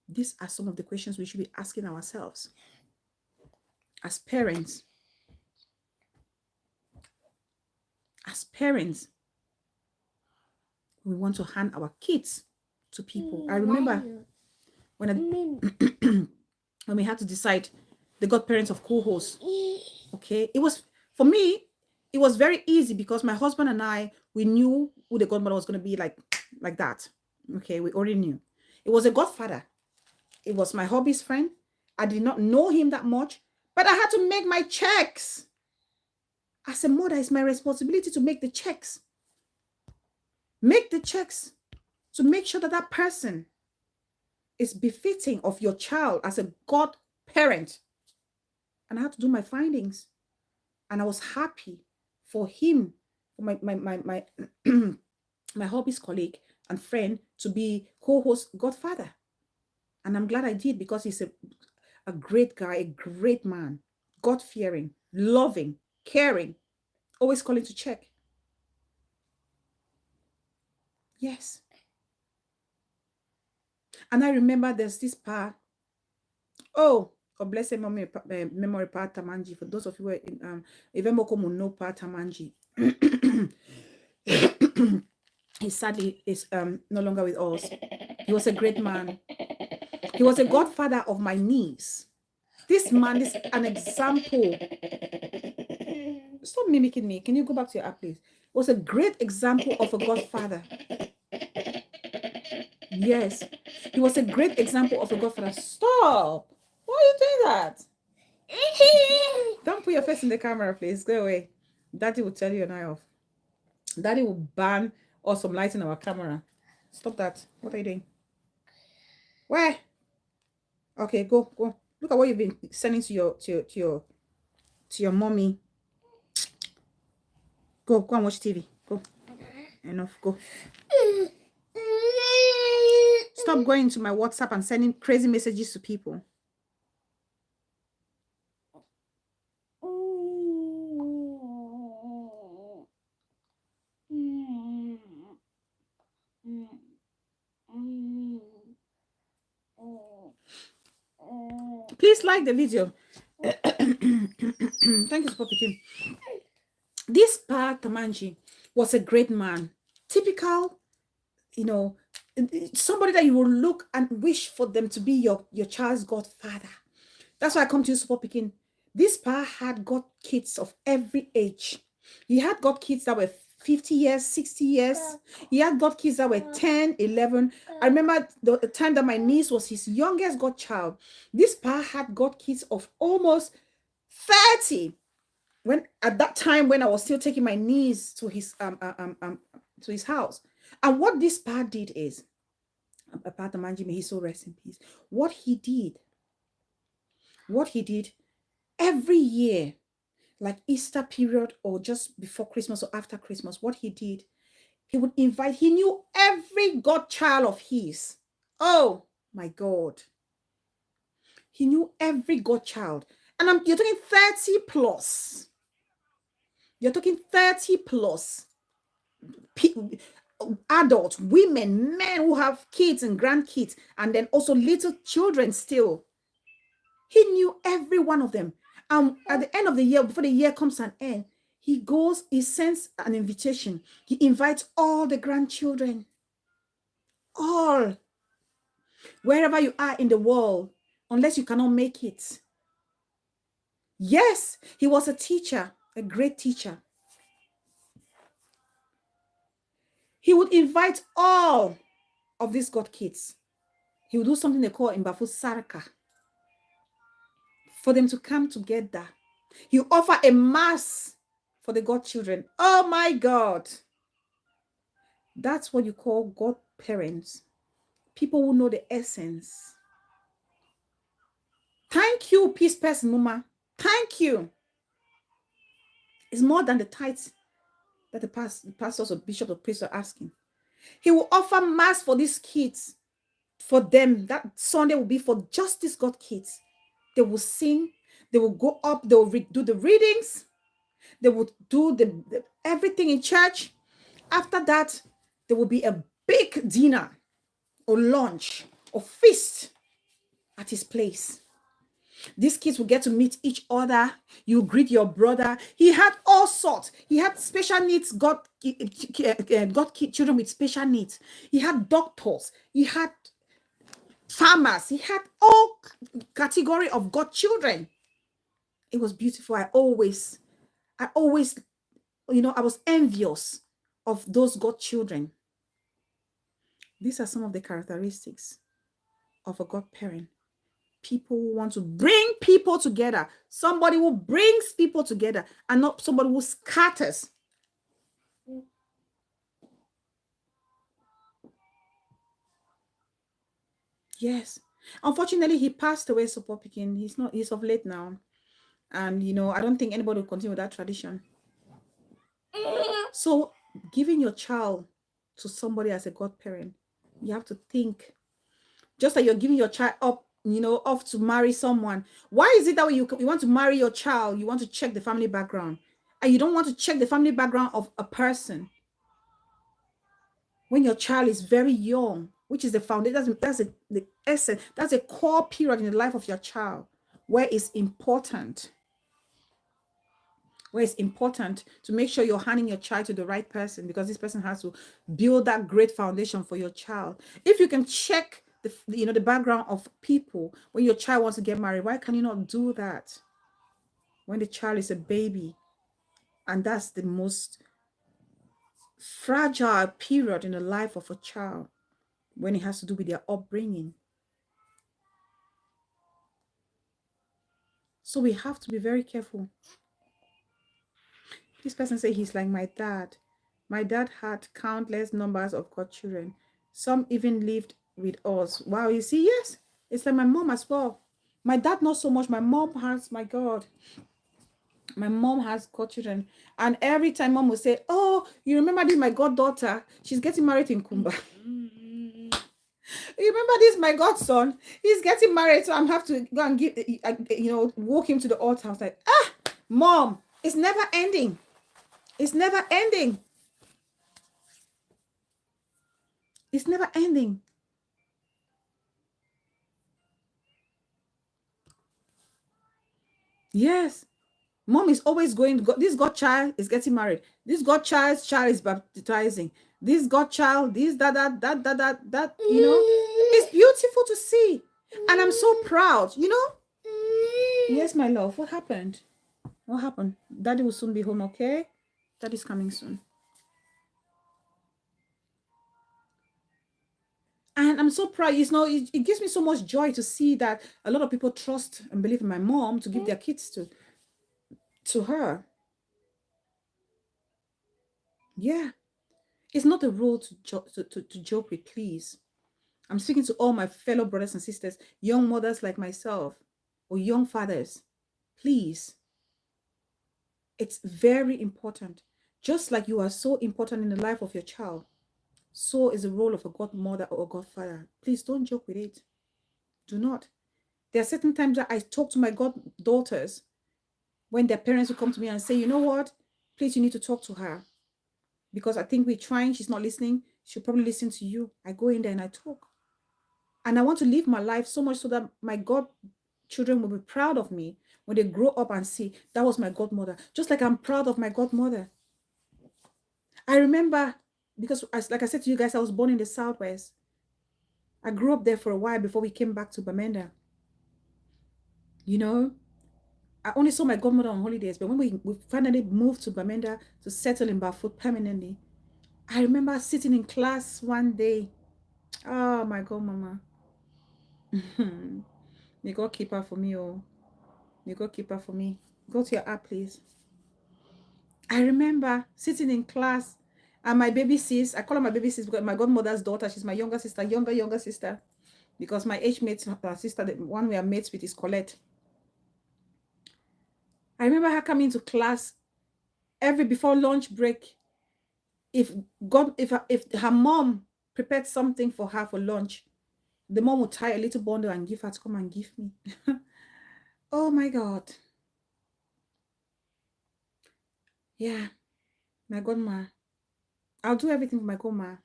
These are some of the questions we should be asking ourselves. As parents, we want to hand our kids to people. I remember when we had to decide the godparents of co-hosts. Okay, it was, for me, it was very easy because my husband and I, we knew who the godmother was going to be, like that. Okay, we already knew. It was a godfather. It was my hobby's friend. I did not know him that much, but I had to make my checks. As a mother, it's my responsibility to make the checks. Make the checks to make sure that that person is befitting of your child as a godparent. And I had to do my findings. And I was happy for him, for my my hobby's colleague and friend, to be co-host godfather. And I'm glad I did, because he's a great guy, a great man, God-fearing, loving, caring, always calling to check. Yes. And I remember there's this part. Oh, God bless him, memory part Tamanji. For those of you who are in Ivemoko know part Tamanji. He sadly is no longer with us. He was a great man. He was a godfather of my niece. This man is an example. Stop mimicking me. Can you go back to your app, please? Was a great example of a godfather. Yes, he was a great example of a godfather. Stop. Why are you doing that? Don't put your face in the camera, please. Go away. Daddy will tell you an eye off. Daddy will ban or some light in our camera. Stop that. What are you doing? Where? Okay, go. Look at what you've been sending to your mommy. Go and watch TV. Go. Enough. Go. Stop going to my WhatsApp and sending crazy messages to people. Please like the video. Thank you, Poppy Kim. This Pa Tamanji was a great man. Typical, somebody that you will look and wish for them to be your child's godfather. That's why I come to you, Super Picking. This pa had got kids of every age. He had got kids that were 50 years, 60 years. He had got kids that were 10, 11. I remember the time that my niece was his youngest godchild. This pa had got kids of almost 30. When at that time when I was still taking my niece to his house. And what this pa did is, apart from Manji, may he so rest in peace. What he did every year, like Easter period or just before Christmas or after Christmas, what he did, he would invite, he knew every godchild of his. Oh my God. He knew every godchild. And you're talking 30 plus. You're talking 30 plus. Adults, women, men who have kids and grandkids, and then also little children still. He knew every one of them. At the end of the year, before the year comes to an end, he sends an invitation. He invites all the grandchildren. All. Wherever you are in the world, unless you cannot make it. Yes, he was a teacher, a great teacher. He would invite all of these god kids. He would do something they call Imbafu Saraka, for them to come together. He would offer a mass for the godchildren. Oh my God. That's what you call godparents. People who know the essence. Thank you, peace person, Mama. Thank you. It's more than the tithes that the pastors or bishops or priests are asking. He will offer mass for these kids. For them, that Sunday will be for just these God kids. They will sing. They will go up. They will do the readings. They will do the everything in church. After that, there will be a big dinner or lunch or feast at his place. These kids will get to meet each other. You greet your brother. He had all sorts. He had special needs, God children with special needs. He had doctors. He had farmers. He had all category of God children. It was beautiful. I always, I was envious of those God children. These are some of the characteristics of a godparent. People who want to bring people together. Somebody who brings people together and not somebody who scatters. Yes. Unfortunately, he passed away, Super Picking. He's of late now. And, I don't think anybody will continue with that tradition. So giving your child to somebody as a godparent, you have to think, just like you're giving your child up, off to marry someone. Why is it that when you want to marry your child, you want to check the family background, and you don't want to check the family background of a person when your child is very young, which is the foundation, that's the essence, that's a core period in the life of your child, where it's important to make sure you're handing your child to the right person, because this person has to build that great foundation for your child. If you can check the background of people when your child wants to get married, why can you not do that when the child is a baby? And that's the most fragile period in the life of a child, when it has to do with their upbringing. So we have to be very careful. This person said he's like my dad. My dad had countless numbers of godchildren. Some even lived with us. Wow, you see, yes, it's like my mom as well. My dad not so much. My mom has, my God, my mom has godchildren. And every time mom will say, oh, you remember this, my goddaughter, she's getting married in Kumba. You remember this, my godson, he's getting married, so I'm have to go and walk him to the altar. I was like, mom, it's never ending. It's never ending. It's never ending. Yes. Mom is always going, this godchild is getting married. This godchild's child is baptizing. this godchild, this, that, you know. It's beautiful to see. And I'm so proud, you know. Yes, my love. What happened? What happened? Daddy will soon be home, okay? Daddy's coming soon. And I'm so proud. You know, it gives me so much joy to see that a lot of people trust and believe in my mom to give their kids to her. Yeah. It's not a role to joke with, please. I'm speaking to all my fellow brothers and sisters, young mothers like myself, or young fathers. Please. It's very important. Just like you are so important in the life of your child, so is the role of a godmother or a godfather. Please don't joke with it. Do not. There are certain times that I talk to my goddaughters when their parents will come to me and say, you know what? Please, you need to talk to her. Because I think we're trying, she's not listening. She'll probably listen to you. I go in there and I talk. And I want to live my life so much so that my godchildren will be proud of me when they grow up and see that was my godmother. Just like I'm proud of my godmother. I remember, because like I said to you guys, I was born in the Southwest. I grew up there for a while before we came back to Bamenda. You know, I only saw my godmother on holidays, but when we finally moved to Bamenda to settle in Bafoot permanently, I remember sitting in class one day. Oh my God, Mama. May God keep her for me, oh. May God keep her for me. Go to your app, please. I remember sitting in class and my baby sis, I call her my baby sis because my godmother's daughter, she's my younger sister, younger sister. Because my age mate, her sister, the one we are mates with is Colette. I remember her coming to class before lunch break. If her mom prepared something for her for lunch, the mom would tie a little bundle and give her to come and give me. Oh my God. Yeah, my godma. I'll do everything for my godma.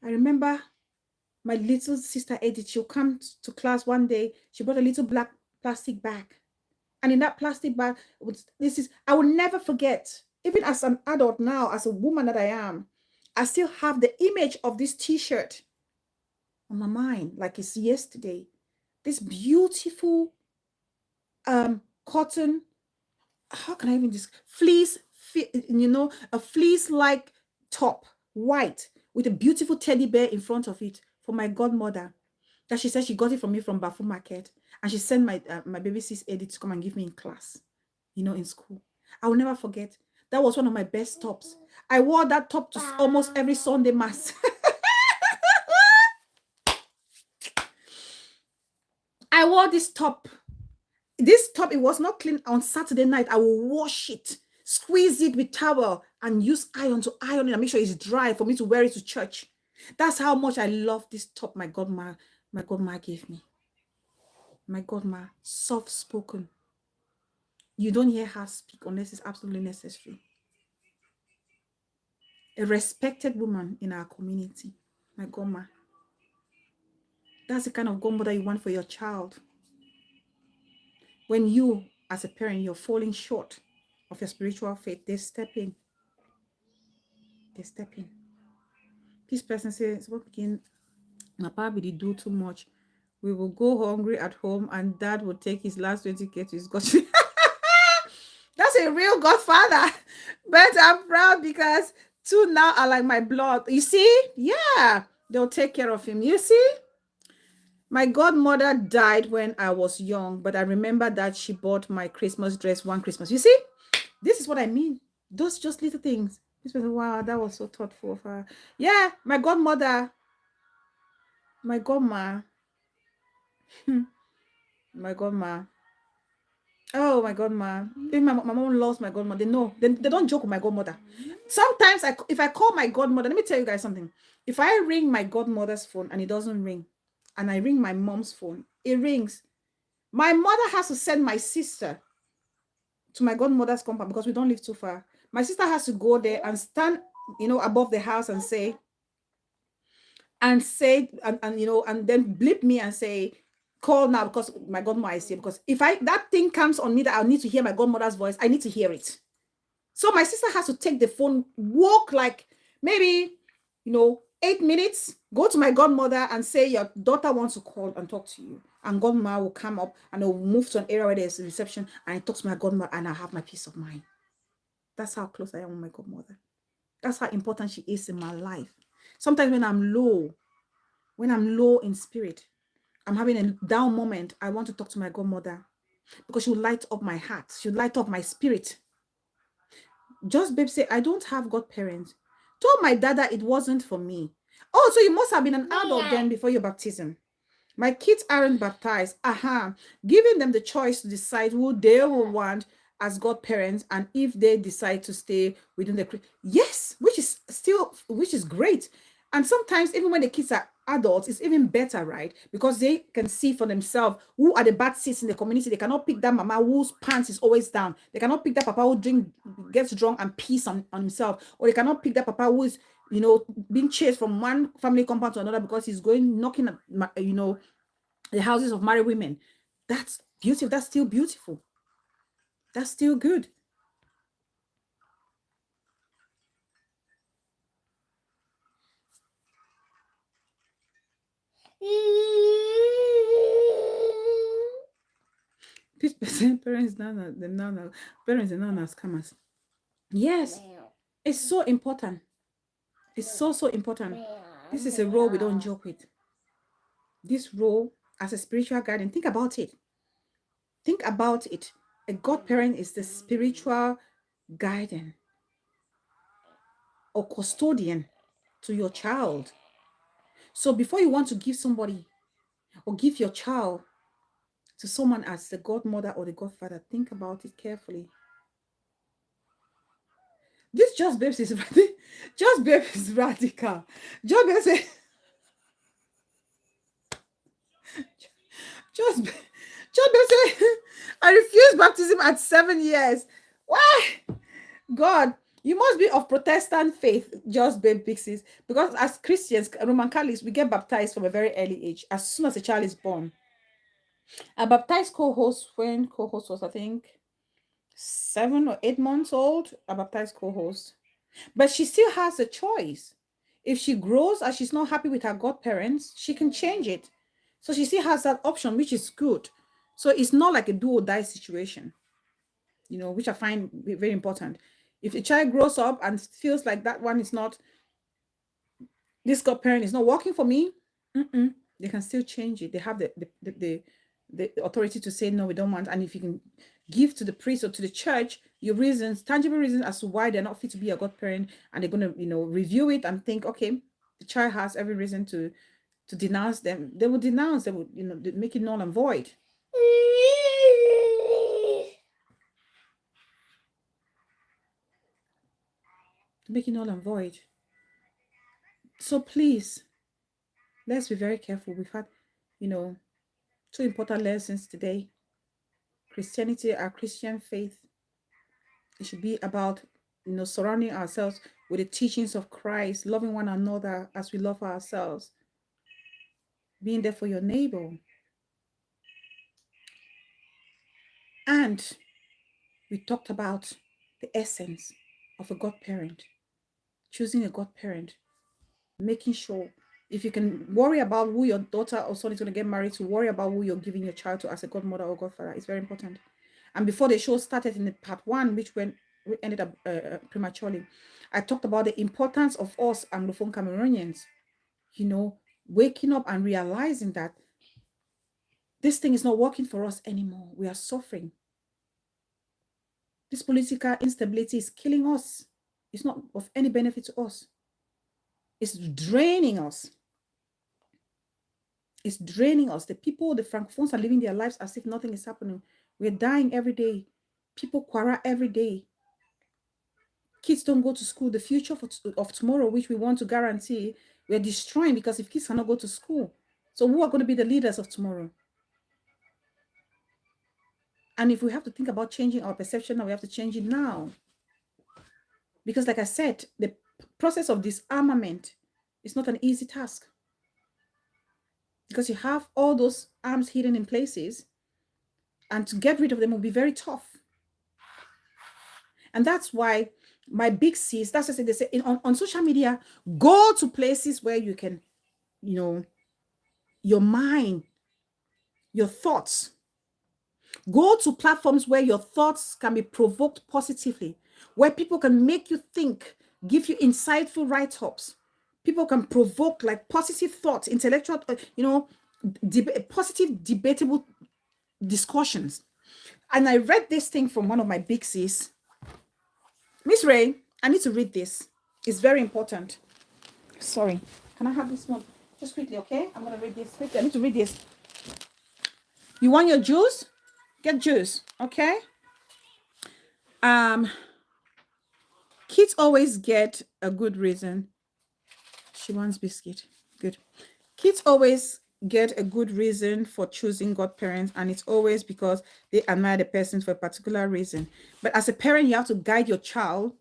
I remember my little sister Edith, she'll come to class one day. She brought a little black plastic bag. And in that plastic bag, I will never forget, even as an adult now, as a woman that I am, I still have the image of this t-shirt on my mind, like it's yesterday. This beautiful cotton, how can I even fleece, you know, a fleece-like top, white, with a beautiful teddy bear in front of it for my godmother. That she said she got it from me from Bafu Market. And she sent my baby sis Edith to come and give me in class, you know, in school. I will never forget. That was one of my best tops. I wore that top to almost every Sunday mass. I wore this top. This top, it was not clean on Saturday night. I will wash it, squeeze it with towel, and use iron to iron it and make sure it's dry for me to wear it to church. That's how much I love this top my godma gave me. My godma, soft-spoken. You don't hear her speak unless it's absolutely necessary. A respected woman in our community, my godma. That's the kind of godmother you want for your child. When you, as a parent, you're falling short of your spiritual faith, they step in. They step in. This person says, "What begin? My papa did do too much. We will go hungry at home, and dad will take his last 20K to his godfather." That's a real godfather. But I'm proud because two now are like my blood. You see? Yeah, they'll take care of him. You see? My godmother died when I was young, but I remember that she bought my Christmas dress one Christmas. You see? This is what I mean. Those just little things. This person, wow, that was so thoughtful of her. Yeah, my godmother, my godma, my godma. Oh my godma. If my mom loves my godmother, they know. They don't joke with my godmother. Sometimes if I call my godmother, let me tell you guys something. If I ring my godmother's phone and it doesn't ring, and I ring my mom's phone, it rings. My mother has to send my sister to my godmother's compound because we don't live too far. My sister has to go there and stand, you know, above the house and say, and you know, and then blip me and say, call now because my godmother is here. Because if that thing comes on me that I need to hear my godmother's voice, I need to hear it. So my sister has to take the phone, walk like maybe, 8 minutes, go to my godmother and say your daughter wants to call and talk to you. And godmother will come up and will move to an area where there's a reception, and I talk to my godmother and I have my peace of mind. That's how close I am with my godmother. That's how important she is in my life. Sometimes when I'm low in spirit, I'm having a down moment, I want to talk to my godmother because she will light up my heart. She'll light up my spirit. Just babe say, I don't have godparents. Told my dad that it wasn't for me. Oh, so you must have been an adult then before your baptism. My kids aren't baptized. Giving them the choice to decide who they will want as godparents, and if they decide to stay within the yes, which is great. And sometimes even when the kids are adults, it's even better, right? Because they can see for themselves who are the bad seeds in the community. They cannot pick that mama whose pants is always down. They cannot pick that papa who gets drunk and pees on himself. Or they cannot pick that papa who is, being chased from one family compound to another because he's going knocking at, the houses of married women. That's beautiful. That's still beautiful. That's still good. This person, parents now parents are now as scammers. Yes, it's so important. It's so important. This is a role we don't joke with. This role as a spiritual guardian, think about it. Think about it. A godparent is the spiritual guardian or custodian to your child. So before you want to give somebody or give your child to someone as the godmother or the godfather, think about it carefully. This Just Babes is Just Babes is radical. Just Babes say, Just Babes say, I refuse baptism at 7 years. Why? God, you must be of Protestant faith, Just Babe Pixies, because as Christians, Roman Catholics, we get baptized from a very early age, as soon as a child is born. I baptized co-host when co-host was, I think, 7 or 8 months old. I baptized co-host, but she still has a choice. If she grows and she's not happy with her godparents, she can change it. So she still has that option, which is good. So it's not like a do or die situation, which I find very important. If a child grows up and feels like that one is not, this godparent is not working for me, they can still change it. They have the authority to say, no, we don't want. And if you can give to the priest or to the church your reasons, tangible reasons as to why they're not fit to be a godparent, and they're going to, review it and think, okay, the child has every reason to denounce them, they will denounce, they will, make it null and void. Make it null and void. So please, let's be very careful. We've had, 2 important lessons today. Christianity, our Christian faith, it should be about, surrounding ourselves with the teachings of Christ, loving one another as we love ourselves, being there for your neighbor. And we talked about the essence of a godparent, choosing a godparent, making sure, if you can worry about who your daughter or son is going to get married to, worry about who you're giving your child to as a godmother or godfather. It's very important. And before the show started in the part 1, which we ended up prematurely, I talked about the importance of us Anglophone Cameroonians, waking up and realizing that this thing is not working for us anymore. We are suffering. This political instability is killing us. It's not of any benefit to us. It's draining us. It's draining us. The people, the Francophones, are living their lives as if nothing is happening. We're dying every day. People quarrel every day. Kids don't go to school. The future of tomorrow, which we want to guarantee, we're destroying, because if kids cannot go to school, so who are going to be the leaders of tomorrow? And if we have to think about changing our perception now, we have to change it now. Because like I said, the process of disarmament is not an easy task. Because you have all those arms hidden in places, and to get rid of them will be very tough. And that's why my big sis, that's what they say on social media, go to places where you can, your mind, your thoughts. Go to platforms where your thoughts can be provoked positively, where people can make you think, give you insightful write-ups. People can provoke like positive thoughts, intellectual, positive, debatable discussions. And I read this thing from one of my big sis. Miss Ray, I need to read this. It's very important. Sorry. Can I have this one? Just quickly, okay? I'm going to read this quickly. I need to read this. You want your juice? Get juice, okay? Kids always get a good reason. She wants biscuit. Good. Kids always get a good reason for choosing godparents, and it's always because they admire the person for a particular reason. But as a parent, you have to guide your child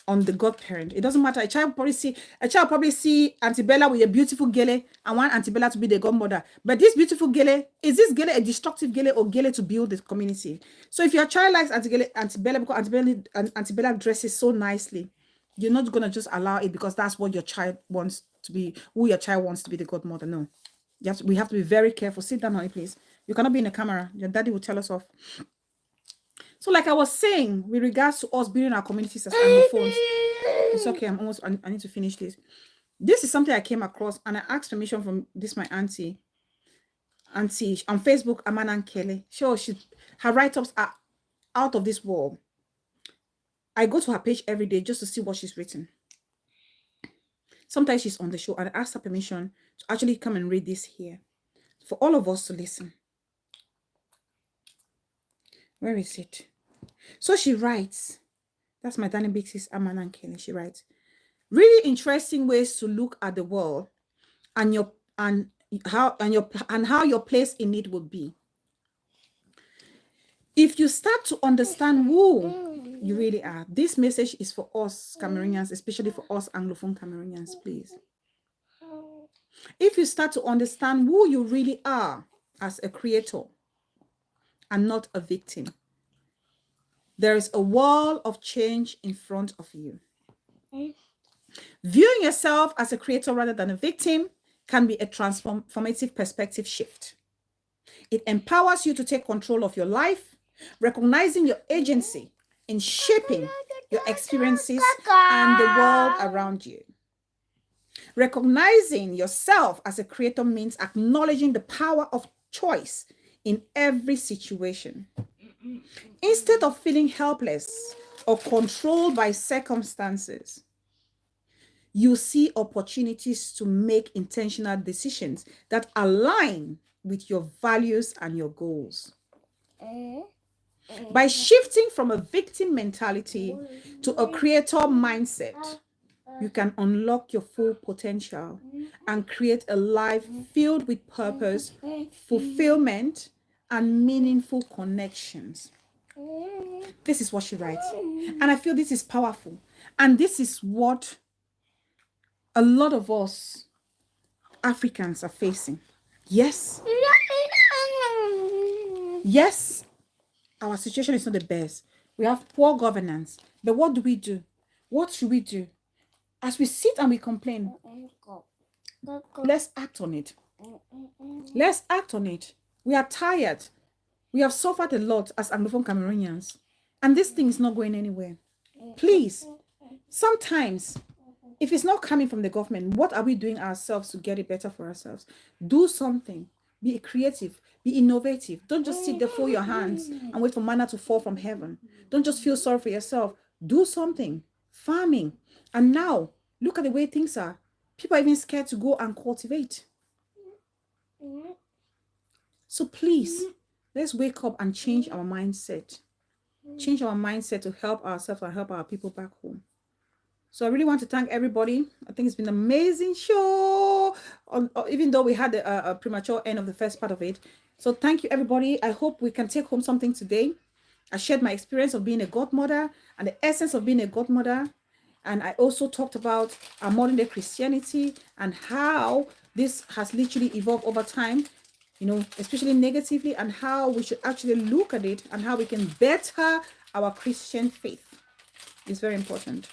on the godparent. It doesn't matter. A child probably see Auntie Bella with a beautiful gele and want Auntie Bella to be the godmother. But this beautiful gele, is this gele a destructive gele or gele to build the community? So if your child likes Auntie Bella because Auntie Bella dresses so nicely, you're not gonna just allow it because that's what your child wants to be, who your child wants to be the godmother. No. We have to be very careful. Sit down, honey, please. You cannot be in the camera. Your daddy will tell us off. So like I was saying, with regards to us building our communities as Anglophones, it's okay. I need to finish this. This is something I came across and I asked permission from my auntie on Facebook, Amana Kelly. Sure, her write-ups are out of this world. I go to her page every day just to see what she's written. Sometimes she's on the show and I asked her permission to actually come and read this here for all of us to listen. Where is it? So she writes, that's my Danny Big Sis Amana Kelly. She writes, really interesting ways to look at the world and how your place in it will be. If you start to understand who you really are, this message is for us Cameroonians, especially for us Anglophone Cameroonians, please. If you start to understand who you really are as a creator and not a victim, there is a wall of change in front of you. Viewing yourself as a creator rather than a victim can be a transformative perspective shift. It empowers you to take control of your life, recognizing your agency in shaping your experiences and the world around you. Recognizing yourself as a creator means acknowledging the power of choice in every situation. Instead of feeling helpless or controlled by circumstances, you see opportunities to make intentional decisions that align with your values and your goals. By shifting from a victim mentality to a creator mindset, you can unlock your full potential and create a life filled with purpose, fulfillment, and meaningful connections. This is what she writes. And I feel this is powerful. And this is what a lot of us Africans are facing. Yes. Yes, our situation is not the best. We have poor governance. But what do we do? What should we do? As we sit and we complain, let's act on it. Let's act on it. We are tired. We have suffered a lot as Anglophone Cameroonians. And this thing is not going anywhere. Please, sometimes, if it's not coming from the government, what are we doing ourselves to get it better for ourselves? Do something. Be creative. Be innovative. Don't just sit there, fold your hands and wait for manna to fall from heaven. Don't just feel sorry for yourself. Do something. Farming. And now, look at the way things are. People are even scared to go and cultivate. So please, let's wake up and change our mindset. Change our mindset to help ourselves and help our people back home. So I really want to thank everybody. I think it's been an amazing show, even though we had a premature end of the first part of it. So thank you, everybody. I hope we can take home something today. I shared my experience of being a godmother and the essence of being a godmother. And I also talked about our modern day Christianity and how this has literally evolved over time, especially negatively, and how we should actually look at it and how we can better our Christian faith. It's very important.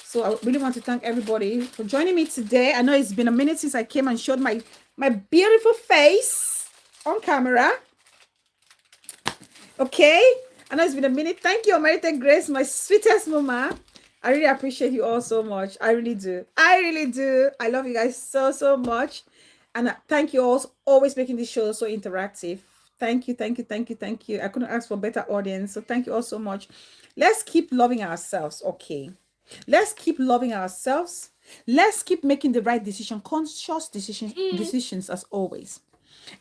So I really want to thank everybody for joining me today. I know it's been a minute since I came and showed my beautiful face on camera. Okay, I know it's been a minute. Thank you, Unmerited Grace, my sweetest mama. I really appreciate you all so much. I really do. I really do. I love you guys so much. And thank you all for always making this show so interactive. Thank you. I couldn't ask for a better audience. So thank you all so much. Let's keep loving ourselves. Okay. Let's keep loving ourselves. Let's keep making the right decision, conscious decisions as always.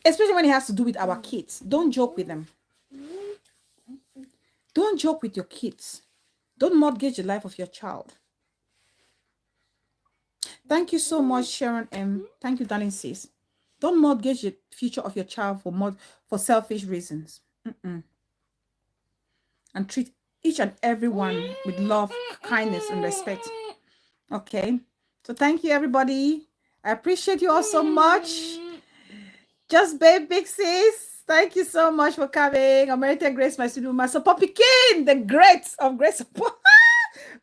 Especially when it has to do with our kids. Don't joke with them. Don't joke with your kids. Don't mortgage the life of your child. Thank you so much, Sharon M. Thank you, darling sis. Don't mortgage the future of your child for selfish reasons. And treat each and everyone with love, kindness, and respect. Okay. So thank you, everybody. I appreciate you all so much. Just babe, big sis. Thank you so much for coming. Unmerited Grace, my sweet woman. So Poppy King, the great of grace.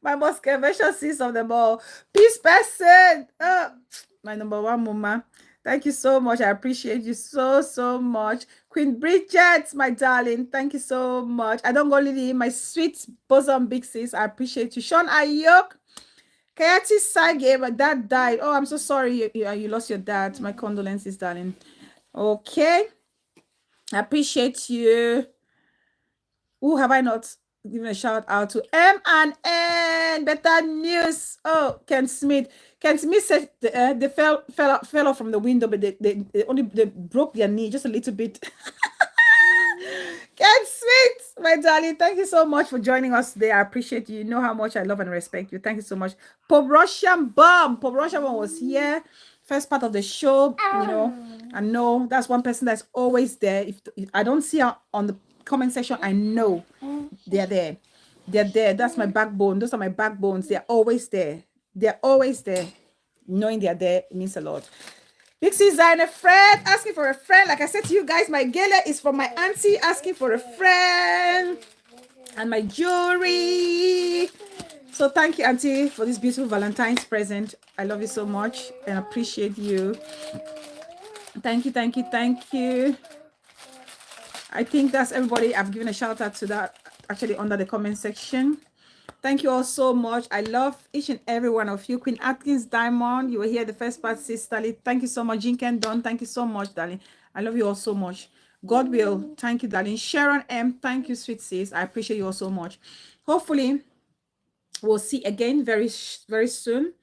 My most conventional sis of them all. Peace person. My number one mama. Thank you so much. I appreciate you so much. Queen Bridget, my darling. Thank you so much. I don't go Lily, my sweet bosom big sis. I appreciate you. Sean Ayok. Kayati Sage, my dad died. Oh, I'm so sorry you lost your dad. My condolences, darling. Okay. I appreciate you. Who have I not given a shout out to? M&N, better news. Oh, Ken Smith. Ken Smith said they fell off from the window, but they broke their knee just a little bit. Ken Smith, my darling, thank you so much for joining us today. I appreciate you. You know how much I love and respect you. Thank you so much. Pop Russian Bomb was here. First part of the show, you know. I know that's one person that's always there. If I don't see her on the comment section, I know they're there. They're there. That's my backbone. Those are my backbones. They're always there. They're always there. Knowing they're there means a lot. Pixie Zine, friend, asking for a friend. Like I said to you guys, my gala is for my auntie asking for a friend. And my jewelry. So thank you, auntie, for this beautiful Valentine's present. I love you so much and appreciate you. Thank you. I think that's everybody. I've given a shout out to that actually under the comment section. Thank you all so much. I love each and every one of you. Queen Atkins Diamond, you were here the first part, Sister Lee. Thank you so much. Jinken Don, thank you so much, darling. I love you all so much. God will. Thank you, darling. Sharon M, thank you, sweet sis. I appreciate you all so much. Hopefully, we'll see again very soon.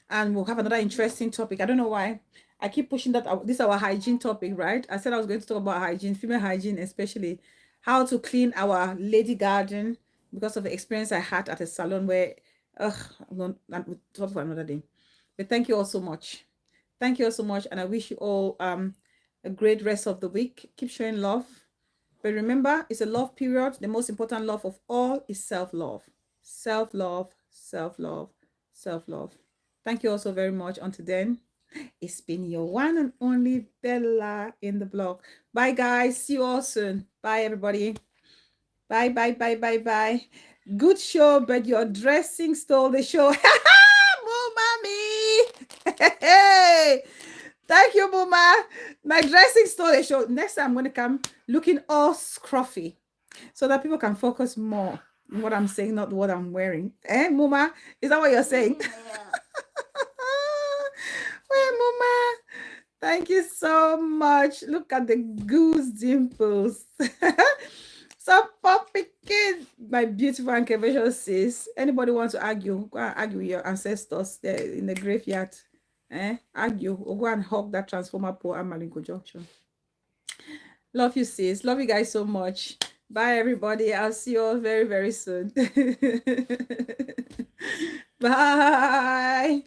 And we'll have another interesting topic. I don't know why. I keep pushing that. This is our hygiene topic, right? I said I was going to talk about hygiene, female hygiene, especially how to clean our lady garden, because of the experience I had at a salon where, we'll talk for another day. But thank you all so much. Thank you all so much. And I wish you all a great rest of the week. Keep showing love. But remember, it's a love period. The most important love of all is self-love. Self-love, self-love, self-love. Thank you all so very much. Until then, it's been your one and only Bella in the blog. Bye, guys. See you all soon. Bye, everybody. Bye. Good show, but your dressing stole the show. Moo mommy. Hey. Thank you, Muma. My dressing stole the show. Next time I'm going to come looking all scruffy so that people can focus more on what I'm saying, not what I'm wearing. Eh, Muma? Is that what you're saying? Well, Muma, thank you so much. Look at the goose dimples. So, Poppy Kid, my beautiful and conventional sis. Anybody wants to argue, go and argue with your ancestors there in the graveyard. Argue or go and hug that transformer pole at Malinko Junction. Love you, sis. Love you guys so much. Bye, everybody. I'll see you all very, very soon. Bye.